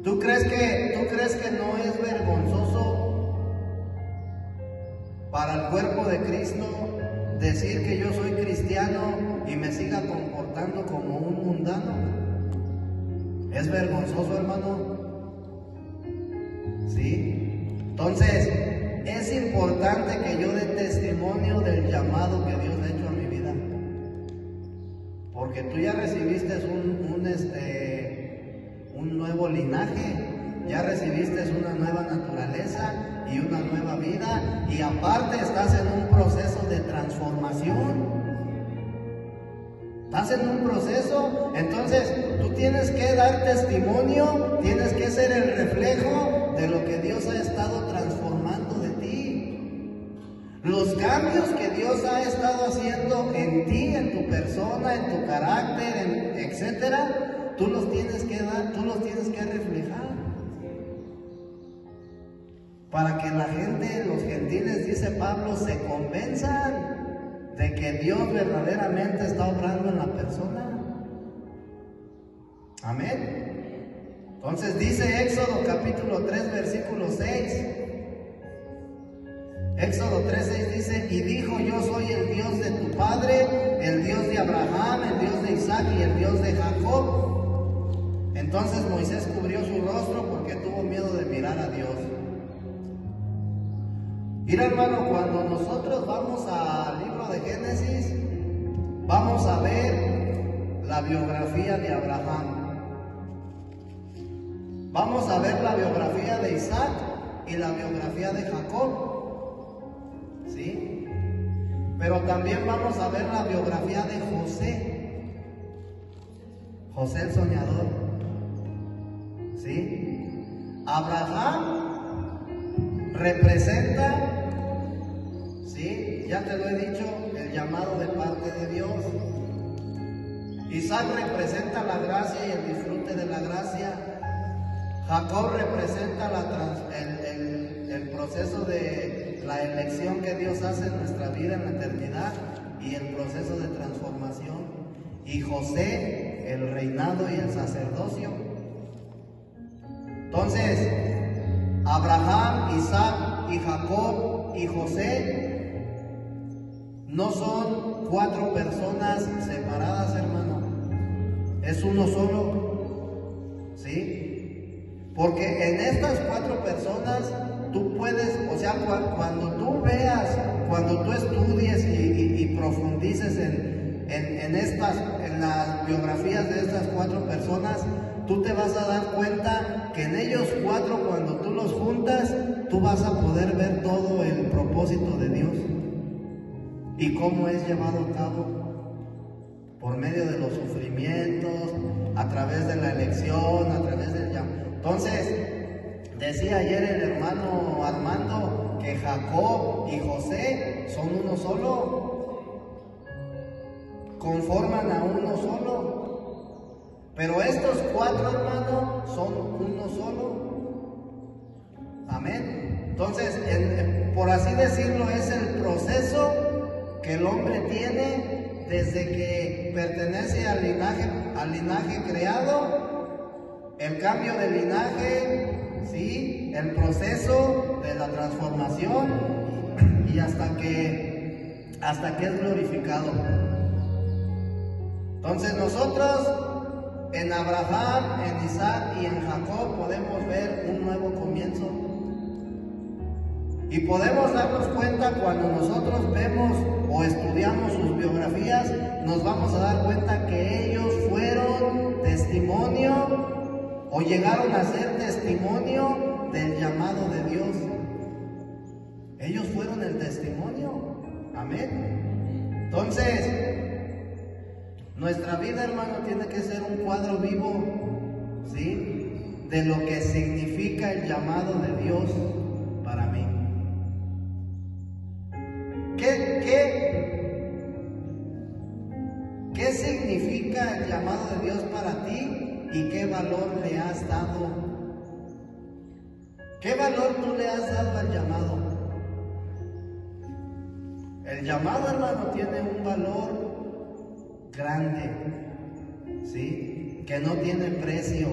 ¿Tú crees que no es vergonzoso para el cuerpo de Cristo decir que yo soy cristiano y me siga comportando como un mundano? ¿Es vergonzoso, hermano? ¿Sí? Entonces, es importante que yo dé testimonio del llamado que Dios ha hecho a mi vida. Porque tú ya recibiste un nuevo linaje, ya recibiste una nueva naturaleza y una nueva vida, y aparte estás en un proceso de transformación. Estás en un proceso, entonces tú tienes que dar testimonio, tienes que ser el reflejo de lo que Dios ha estado transformando de ti. Los cambios que Dios ha estado haciendo en ti, en tu persona, en tu carácter, etcétera, tú los tienes que dar, tú los tienes que reflejar. Para que la gente, los gentiles, dice Pablo, se convenzan de que Dios verdaderamente está obrando en la persona. Amén. Entonces dice Éxodo capítulo 3 versículo 6. Éxodo 3:6 dice: y dijo, yo soy el Dios de tu padre, el Dios de Abraham, el Dios de Isaac y el Dios de Jacob. Entonces Moisés cubrió su rostro porque tuvo miedo de mirar a Dios. Mira, hermano, cuando nosotros vamos al libro de Génesis, vamos a ver la biografía de Abraham. Vamos a ver la biografía de Isaac y la biografía de Jacob. ¿Sí? Pero también vamos a ver la biografía de José. José el soñador. ¿Sí? Abraham representa, ¿sí?, ya te lo he dicho, el llamado de parte de Dios. Isaac representa la gracia y el disfrute de la gracia. Jacob representa el proceso de la elección que Dios hace en nuestra vida en la eternidad y el proceso de transformación. Y José, el reinado y el sacerdocio. Entonces, Abraham, Isaac y Jacob y José no son 4 personas separadas, hermano. Es uno solo. ¿Sí? Porque en estas 4 personas tú puedes, o sea, cuando tú veas, cuando tú estudies y profundices en las biografías de estas 4 personas, tú te vas a dar cuenta que en ellos 4, cuando tú los juntas, tú vas a poder ver todo el propósito de Dios y cómo es llevado a cabo por medio de los sufrimientos, a través de la elección, a través del llamado. Entonces, decía ayer el hermano Armando que Jacob y José son uno solo, conforman a uno solo. Pero estos 4, hermanos, son uno solo. Amén. Entonces, por así decirlo, es el proceso que el hombre tiene desde que pertenece al linaje creado, el cambio de linaje, ¿sí?, el proceso de la transformación y hasta que es glorificado. Entonces nosotros en Abraham, en Isaac y en Jacob podemos ver un nuevo comienzo. Y podemos darnos cuenta cuando nosotros vemos o estudiamos sus biografías, nos vamos a dar cuenta que ellos fueron testimonio o llegaron a ser testimonio del llamado de Dios. Ellos fueron el testimonio. Amén. Entonces, nuestra vida, hermano, tiene que ser un cuadro vivo, ¿sí?, de lo que significa el llamado de Dios para mí. ¿Qué significa el llamado de Dios para ti y qué valor le has dado? ¿Qué valor tú le has dado al llamado? El llamado, hermano, tiene un valor grande, ¿sí?, que no tiene precio,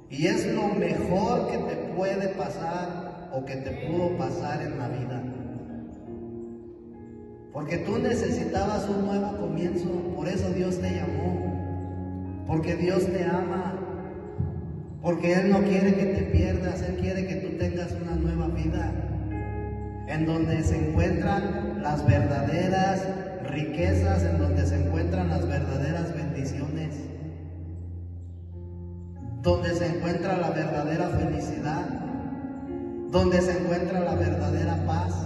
y es lo mejor que te puede pasar o que te pudo pasar en la vida, porque tú necesitabas un nuevo comienzo. Por eso Dios te llamó, porque Dios te ama, porque Él no quiere que te pierdas, Él quiere que tú tengas una nueva vida en donde se encuentran las verdaderas riquezas, en donde se encuentran las verdaderas bendiciones, donde se encuentra la verdadera felicidad, donde se encuentra la verdadera paz.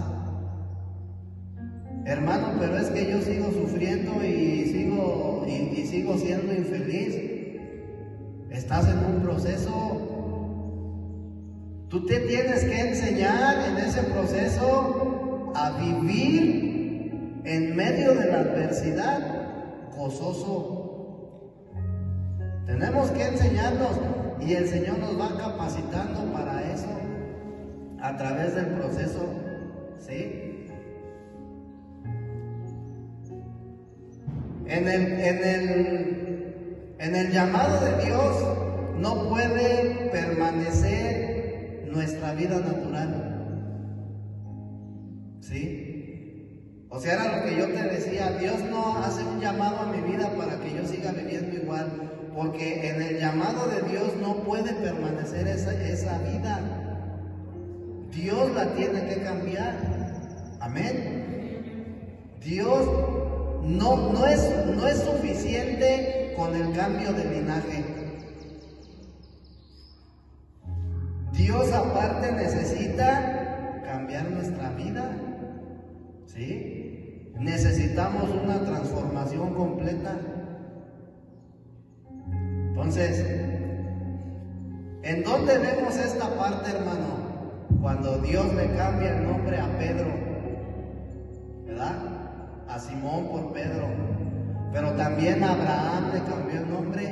Hermano, pero es que yo sigo sufriendo y sigo siendo infeliz. Estás en un proceso. Tú te tienes que enseñar en ese proceso a vivir en medio de la adversidad gozoso. Tenemos que enseñarnos, y el Señor nos va capacitando para eso a través del proceso, ¿sí? En el llamado de Dios no puede permanecer nuestra vida natural, ¿sí? O sea, era lo que yo te decía, Dios no hace un llamado a mi vida para que yo siga viviendo igual, porque en el llamado de Dios no puede permanecer esa vida. Dios la tiene que cambiar. Amén. Dios no es suficiente con el cambio de linaje. Dios aparte necesita cambiar nuestra vida, ¿sí? Necesitamos una transformación completa. Entonces, ¿en dónde vemos esta parte, hermano? Cuando Dios le cambia el nombre a Pedro, ¿verdad? A Simón por Pedro, pero también a Abraham le cambió el nombre,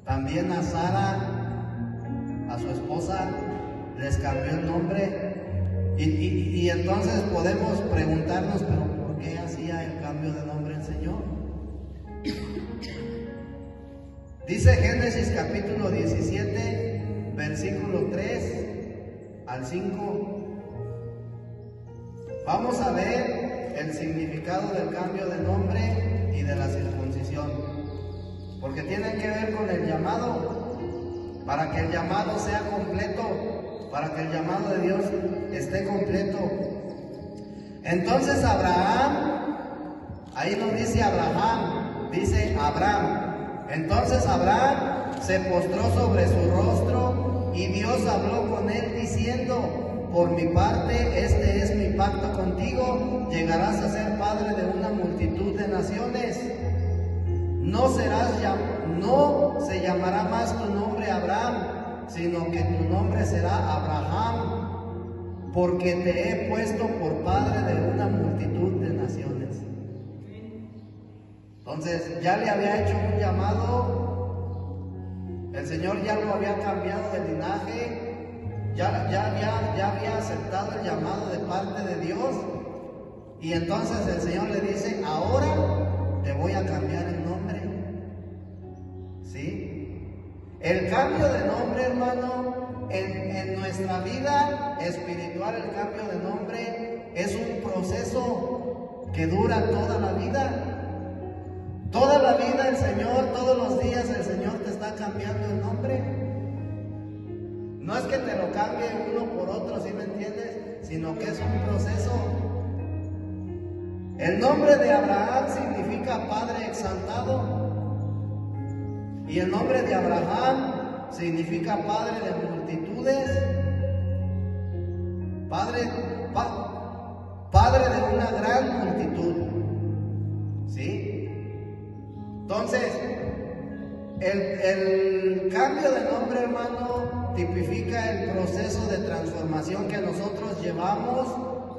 también a Sara, a su esposa, les cambió el nombre, y entonces podemos preguntarnos, pero ¿por qué hacía el cambio de nombre el Señor? Dice Génesis capítulo 17, versículo 3 al 5. Vamos a ver el significado del cambio de nombre y de la circuncisión, porque tienen que ver con el llamado, para que el llamado sea completo, para que el llamado de Dios esté completo. Entonces Abraham, ahí no dice Abraham, dice Abraham. Entonces Abraham se postró sobre su rostro y Dios habló con él diciendo: por mi parte, este es mi pacto contigo, llegarás a ser padre de una multitud de naciones. No se llamará más tu nombre Abraham, sino que tu nombre será Abraham, porque te he puesto por padre de una multitud de naciones. Entonces, ya le había hecho un llamado, el Señor ya lo había cambiado de linaje, ya había aceptado el llamado de parte de Dios, y entonces el Señor le dice: ahora te voy a cambiar el nombre. ¿Sí? El cambio de nombre, hermano, en nuestra vida espiritual el cambio de nombre es un proceso que dura toda la vida. Toda la vida el Señor, todos los días el Señor te está cambiando el nombre. No es que te lo cambie uno por otro, ¿sí me entiendes? Sino que es un proceso. El nombre de Abraham significa Padre exaltado. Y el nombre de Abraham significa Padre de multitudes. Padre de una gran multitud. ¿Sí? Entonces, el cambio de nombre, hermano, tipifica el proceso de transformación que nosotros llevamos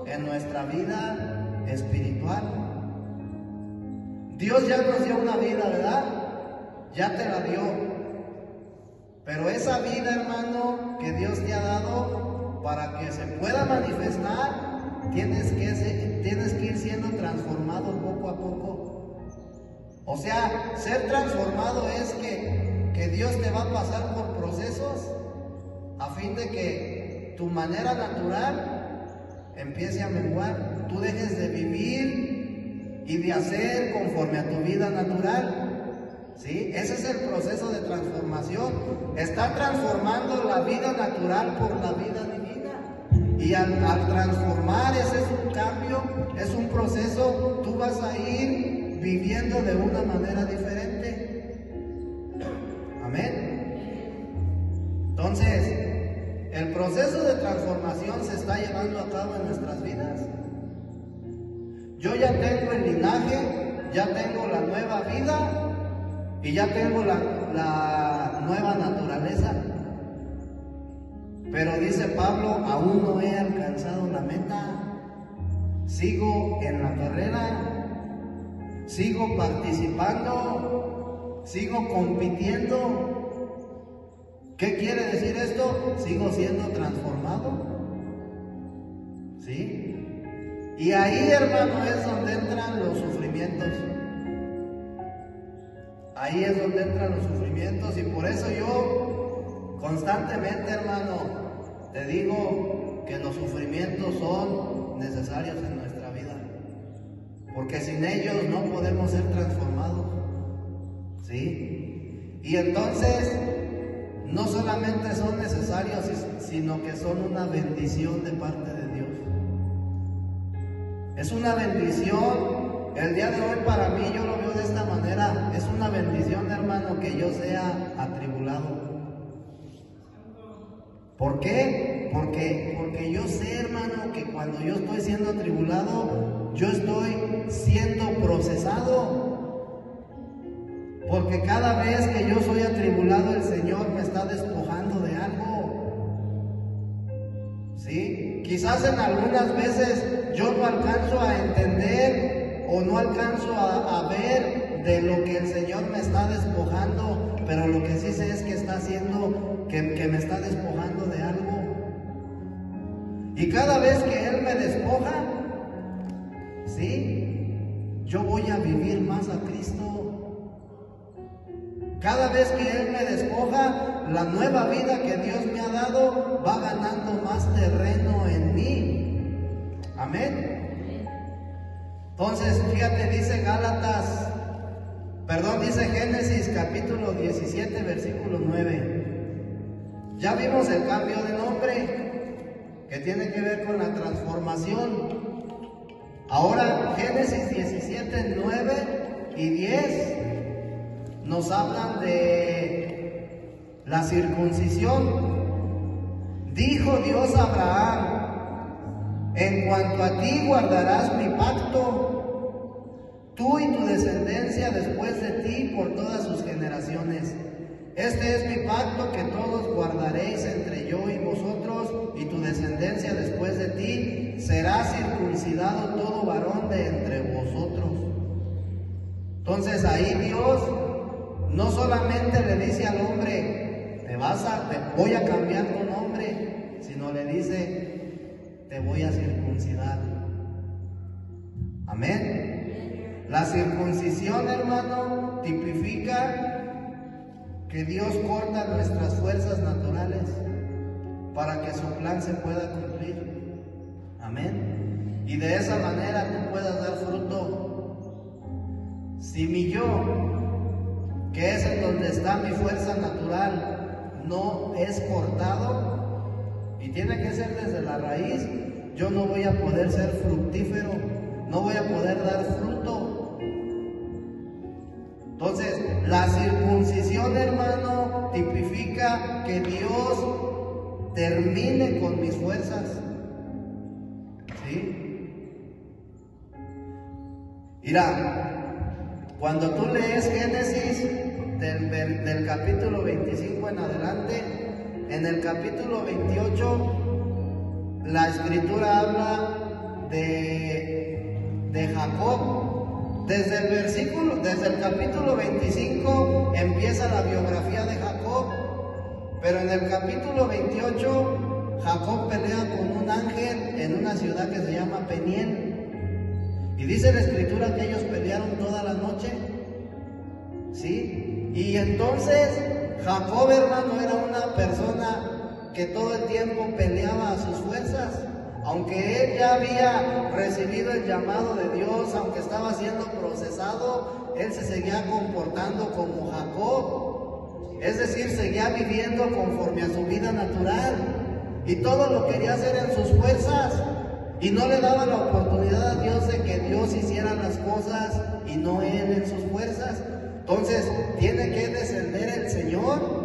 en nuestra vida espiritual. Dios ya nos dio una vida, ¿verdad? Ya te la dio. Pero esa vida, hermano, que Dios te ha dado, para que se pueda manifestar, tienes que ir siendo transformado poco a poco. O sea, ser transformado es que Dios te va a pasar por procesos a fin de que tu manera natural empiece a menguar. Tú dejes de vivir y de hacer conforme a tu vida natural. ¿Sí? Ese es el proceso de transformación. Está transformando la vida natural por la vida divina. Y al transformar, ese es un cambio, es un proceso, tú vas a ir viviendo de una manera diferente. Amén. Entonces, el proceso de transformación se está llevando a cabo en nuestras vidas. Yo ya tengo el linaje, ya tengo la nueva vida y ya tengo la nueva naturaleza. Pero dice Pablo, aún no he alcanzado la meta. Sigo en la carrera. Sigo participando, sigo compitiendo. ¿Qué quiere decir esto? Sigo siendo transformado. ¿Sí? Y ahí, hermano, es donde entran los sufrimientos. Ahí es donde entran los sufrimientos. Y por eso yo constantemente, hermano, te digo que los sufrimientos son necesarios en nuestra vida. Porque sin ellos no podemos ser transformados. ¿Sí? Y entonces, no solamente son necesarios, sino que son una bendición de parte de Dios. Es una bendición. El día de hoy para mí, yo lo veo de esta manera. Es una bendición, hermano, que yo sea atribulado. ¿Por qué? Porque yo sé, hermano, que cuando yo estoy siendo atribulado, yo estoy siendo procesado. Porque cada vez que yo soy atribulado, el Señor me está despojando de algo. ¿Sí? Quizás en algunas veces yo no alcanzo a entender o no alcanzo a ver de lo que el Señor me está despojando, pero lo que sí sé es que está haciendo, que me está despojando de algo. Y cada vez que Él me despoja, ¿sí? Yo voy a vivir más a Cristo. Cada vez que Él me despoja, la nueva vida que Dios me ha dado va ganando más terreno en mí. Amén. Entonces, fíjate, dice dice Génesis capítulo 17, versículo 9. Ya vimos el cambio de nombre, que tiene que ver con la transformación. Ahora, Génesis 17, 9 y 10 nos hablan de la circuncisión. Dijo Dios a Abraham: en cuanto a ti guardarás mi pacto, tú y tu descendencia después de ti por todas sus generaciones. Este es mi pacto que todos guardaréis entre yo y vosotros, y tu descendencia después de ti. Será circuncidado todo varón de entre vosotros. Entonces ahí Dios no solamente le dice al hombre, te voy a cambiar tu nombre, sino le dice, te voy a circuncidar. Amén. La circuncisión, hermano, tipifica que Dios corta nuestras fuerzas naturales. para que su plan se pueda cumplir. Amén. Y de esa manera tú puedas dar fruto. Si mi yo, que es en donde está mi fuerza natural, no es cortado, y tiene que ser desde la raíz, yo no voy a poder ser fructífero, no voy a poder dar fruto. Entonces, la circuncisión, hermano, tipifica que Dios termine con mis fuerzas. ¿Sí? Mira, cuando tú lees Génesis del capítulo 25 en adelante, en el capítulo 28, la escritura habla de Jacob. Desde el capítulo 25 empieza la biografía de Jacob, pero en el capítulo 28 Jacob pelea con un ángel en una ciudad que se llama Peniel, y dice la escritura que ellos pelearon toda la noche, ¿sí? Y entonces Jacob, hermano, era una persona que todo el tiempo peleaba a sus fuerzas. Aunque él ya había recibido el llamado de Dios, aunque estaba siendo procesado, él se seguía comportando como Jacob. Es decir, seguía viviendo conforme a su vida natural. Y todo lo quería hacer en sus fuerzas. Y no le daba la oportunidad a Dios de que Dios hiciera las cosas y no él en sus fuerzas. Entonces, tiene que descender el Señor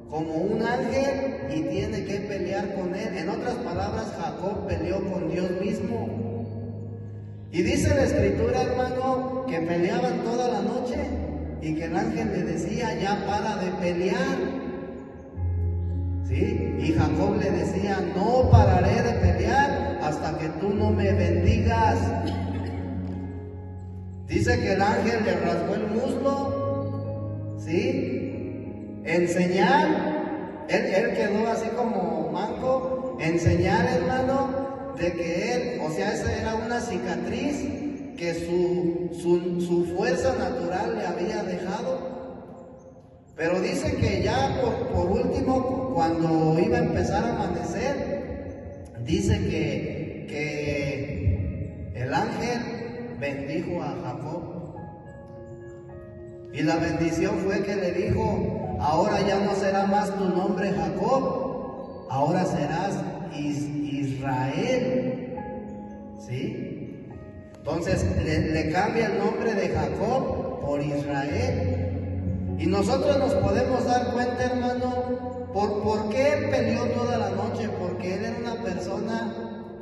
como un ángel y tiene que pelear con él. En otras palabras, Jacob peleó con Dios mismo. Y dice la escritura, hermano, que peleaban toda la noche y que el ángel le decía, ya para de pelear. ¿Sí? Y Jacob le decía, no pararé de pelear hasta que tú no me bendigas. Dice que el ángel le rasgó el muslo, ¿sí? En señal, él quedó así como manco, en señal, hermano, de que él, o sea, esa era una cicatriz que su fuerza natural le había dejado. Pero dice que ya por último, cuando iba a empezar a amanecer, dice que el ángel bendijo a Jacob. Y la bendición fue que le dijo, ahora ya no será más tu nombre Jacob, ahora serás Israel. ¿Sí? Entonces le cambia el nombre de Jacob por Israel. Y nosotros nos podemos dar cuenta, hermano, ¿por qué él peleó toda la noche? Porque él era una persona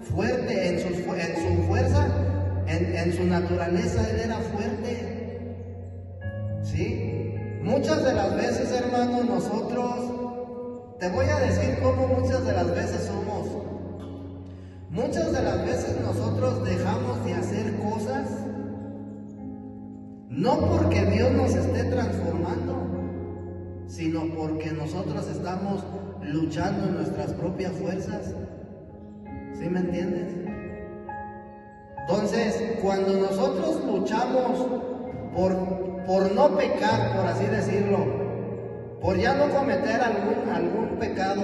fuerte en su fuerza, en su naturaleza, él era fuerte. ¿Sí? Muchas de las veces, hermano, nosotros, te voy a decir cómo muchas de las veces somos. Muchas de las veces nosotros dejamos de hacer cosas, no porque Dios nos esté transformando, sino porque nosotros estamos luchando en nuestras propias fuerzas. ¿Sí me entiendes? Entonces, cuando nosotros luchamos por no pecar, por así decirlo, por ya no cometer algún pecado,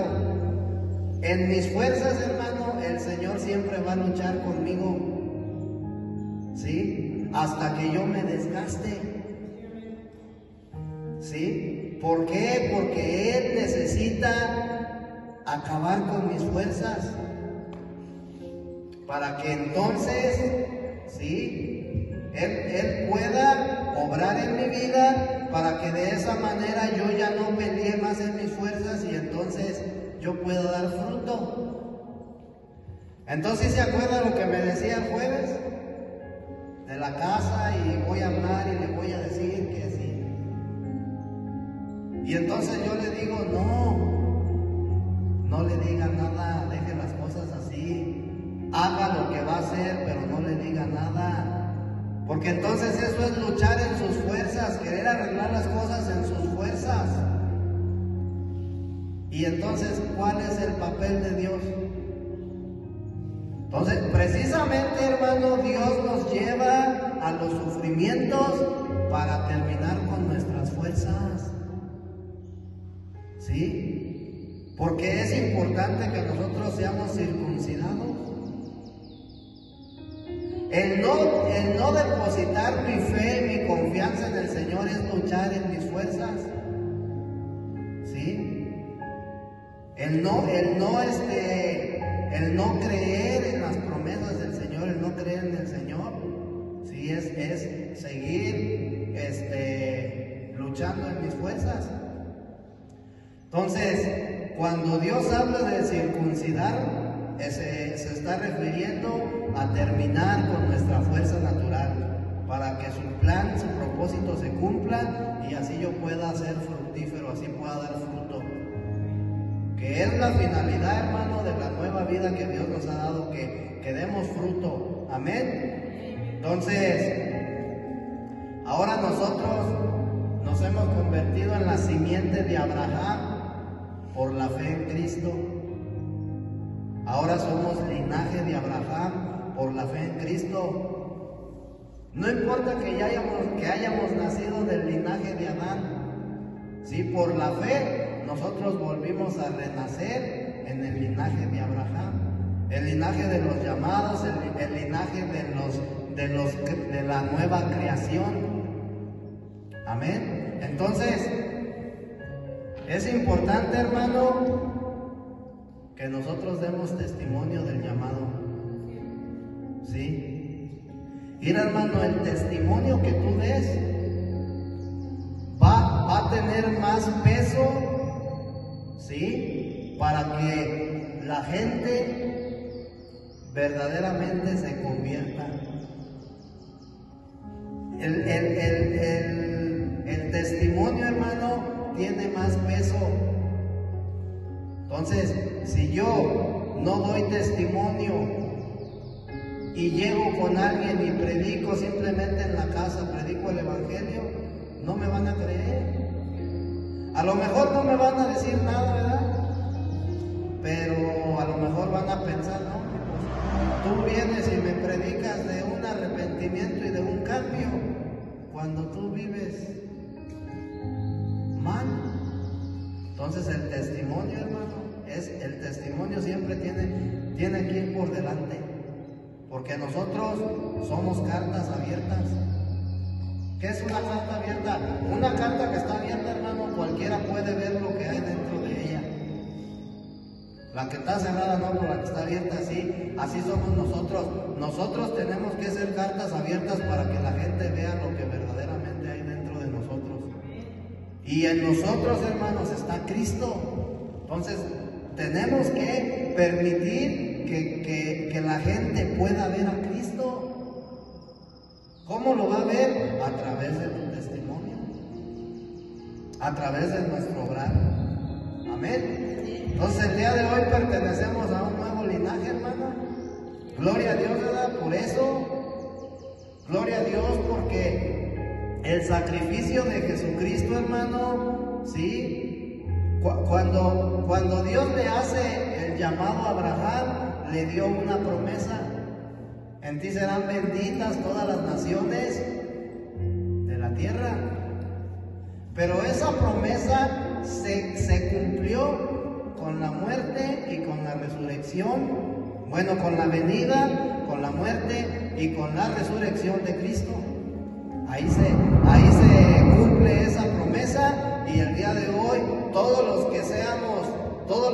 en mis fuerzas, hermano, el Señor siempre va a luchar conmigo, ¿sí? Hasta que yo me desgaste, ¿sí? ¿Por qué? Porque Él necesita acabar con mis fuerzas, para que entonces, ¿sí?, Él pueda obrar en mi vida, para que de esa manera yo ya no pelee más en mis fuerzas y entonces yo pueda dar fruto. Entonces, ¿se acuerda lo que me decía el jueves? De la casa, y voy a hablar y le voy a decir que sí. Y entonces yo le digo, no le diga nada, deje las cosas así, haga lo que va a hacer, pero no le diga nada. Porque entonces eso es luchar en sus fuerzas, querer arreglar las cosas en sus fuerzas. Y entonces, ¿cuál es el papel de Dios? Entonces, precisamente, hermano, Dios nos lleva a los sufrimientos para terminar con nuestras fuerzas. ¿Sí? Porque es importante que nosotros seamos circuncidados. El no depositar mi fe, mi confianza en el Señor es luchar en mis fuerzas. ¿Sí? El no creer en las promesas del Señor, el no creer en el Señor, sí, es seguir luchando en mis fuerzas. Entonces, cuando Dios habla de circuncidar, se está refiriendo a terminar con nuestra fuerza natural, para que su plan, su propósito se cumpla y así yo pueda ser fructífero, así pueda dar fruto. Que es la finalidad, hermano, de la nueva vida que Dios nos ha dado, que demos fruto. Amén. Entonces, ahora nosotros nos hemos convertido en la simiente de Abraham por la fe en Cristo. Ahora somos linaje de Abraham por la fe en Cristo. No importa que hayamos nacido del linaje de Adán, ¿sí? Por la fe nosotros volvimos a renacer en el linaje de Abraham, el linaje de los llamados, el linaje de la nueva creación. Amén. Entonces, es importante, hermano, que nosotros demos testimonio del llamado. ¿Sí? Mira, hermano, el testimonio que tú des va a tener más peso, ¿sí? Para que la gente verdaderamente se convierta. El testimonio, hermano, tiene más peso. Entonces, si yo no doy testimonio y llego con alguien y predico simplemente en la casa, predico el evangelio, no me van a creer. A lo mejor no me van a decir nada, ¿verdad? Pero a lo mejor van a pensar, no, tú vienes y me predicas de un arrepentimiento y de un cambio cuando tú vives mal. Entonces el testimonio, hermano, el testimonio siempre tiene que ir por delante, porque nosotros somos cartas abiertas. ¿Qué es una carta abierta? Una carta que está abierta, hermano, cualquiera puede ver lo que hay dentro de ella. La que está cerrada no, pero la que está abierta sí. Así somos nosotros. Nosotros tenemos que ser cartas abiertas para que la gente vea lo que verdaderamente hay dentro de nosotros. Y en nosotros, hermanos, está Cristo. Entonces, tenemos que permitir que la gente pueda ver a Cristo. ¿Cómo lo va a ver? A través de tu testimonio, a través de nuestro obrar. Amén. Entonces, el día de hoy pertenecemos a un nuevo linaje, hermano. Gloria a Dios, ¿verdad? Por eso, gloria a Dios, porque el sacrificio de Jesucristo, hermano, ¿sí? Cuando Dios le hace el llamado a Abraham, le dio una promesa. En ti serán benditas todas las naciones de la tierra. Pero esa promesa se cumplió con la muerte y con la resurrección. Bueno, con la venida, con la muerte y con la resurrección de Cristo. Ahí se cumple esa promesa, y el día de hoy todos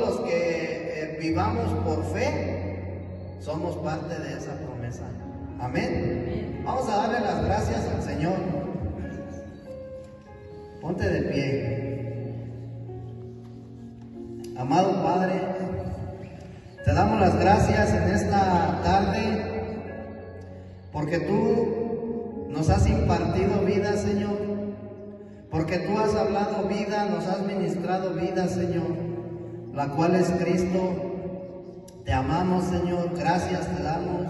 los que vivamos por fe, somos parte de esa promesa. Amén. Vamos a darle las gracias al Señor. Ponte de pie. Amado Padre, te damos las gracias en esta tarde, porque tú nos has impartido vida, Señor, porque tú has hablado vida, nos has ministrado vida, Señor, la cual es Cristo. Te amamos, Señor, gracias te damos,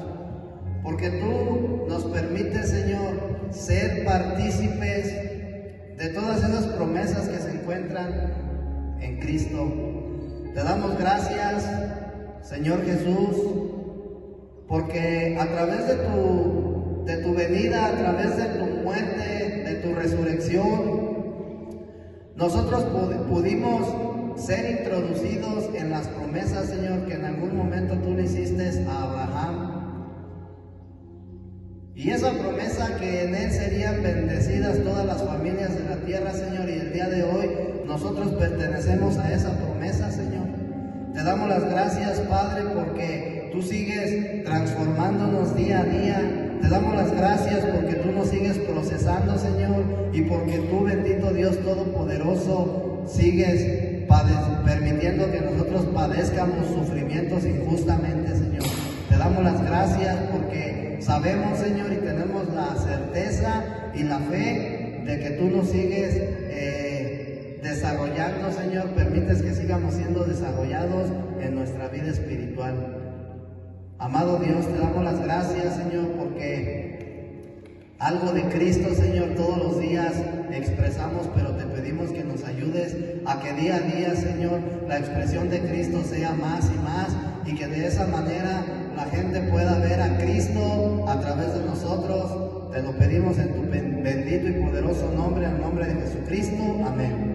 porque tú nos permites, Señor, ser partícipes de todas esas promesas que se encuentran en Cristo. Te damos gracias, Señor Jesús, porque a través de tu venida, a través de tu muerte, de tu resurrección, nosotros pudimos ser introducidos en las promesas, Señor, que en algún momento tú le hiciste a Abraham. Y esa promesa que en él serían bendecidas todas las familias de la tierra, Señor, y el día de hoy nosotros pertenecemos a esa promesa, Señor. Te damos las gracias, Padre, porque tú sigues transformándonos día a día. Te damos las gracias porque tú nos sigues procesando, Señor, y porque tú, bendito Dios Todopoderoso, sigues permitiendo que nosotros padezcamos sufrimientos injustamente, Señor. Te damos las gracias porque sabemos, Señor, y tenemos la certeza y la fe de que tú nos sigues desarrollando, Señor. Permites que sigamos siendo desarrollados en nuestra vida espiritual. Amado Dios, te damos las gracias, Señor, porque algo de Cristo, Señor, todos los días expresamos, pero te pedimos que nos ayudes a que día a día, Señor, la expresión de Cristo sea más y más, y que de esa manera la gente pueda ver a Cristo a través de nosotros. Te lo pedimos en tu bendito y poderoso nombre, en el nombre de Jesucristo. Amén.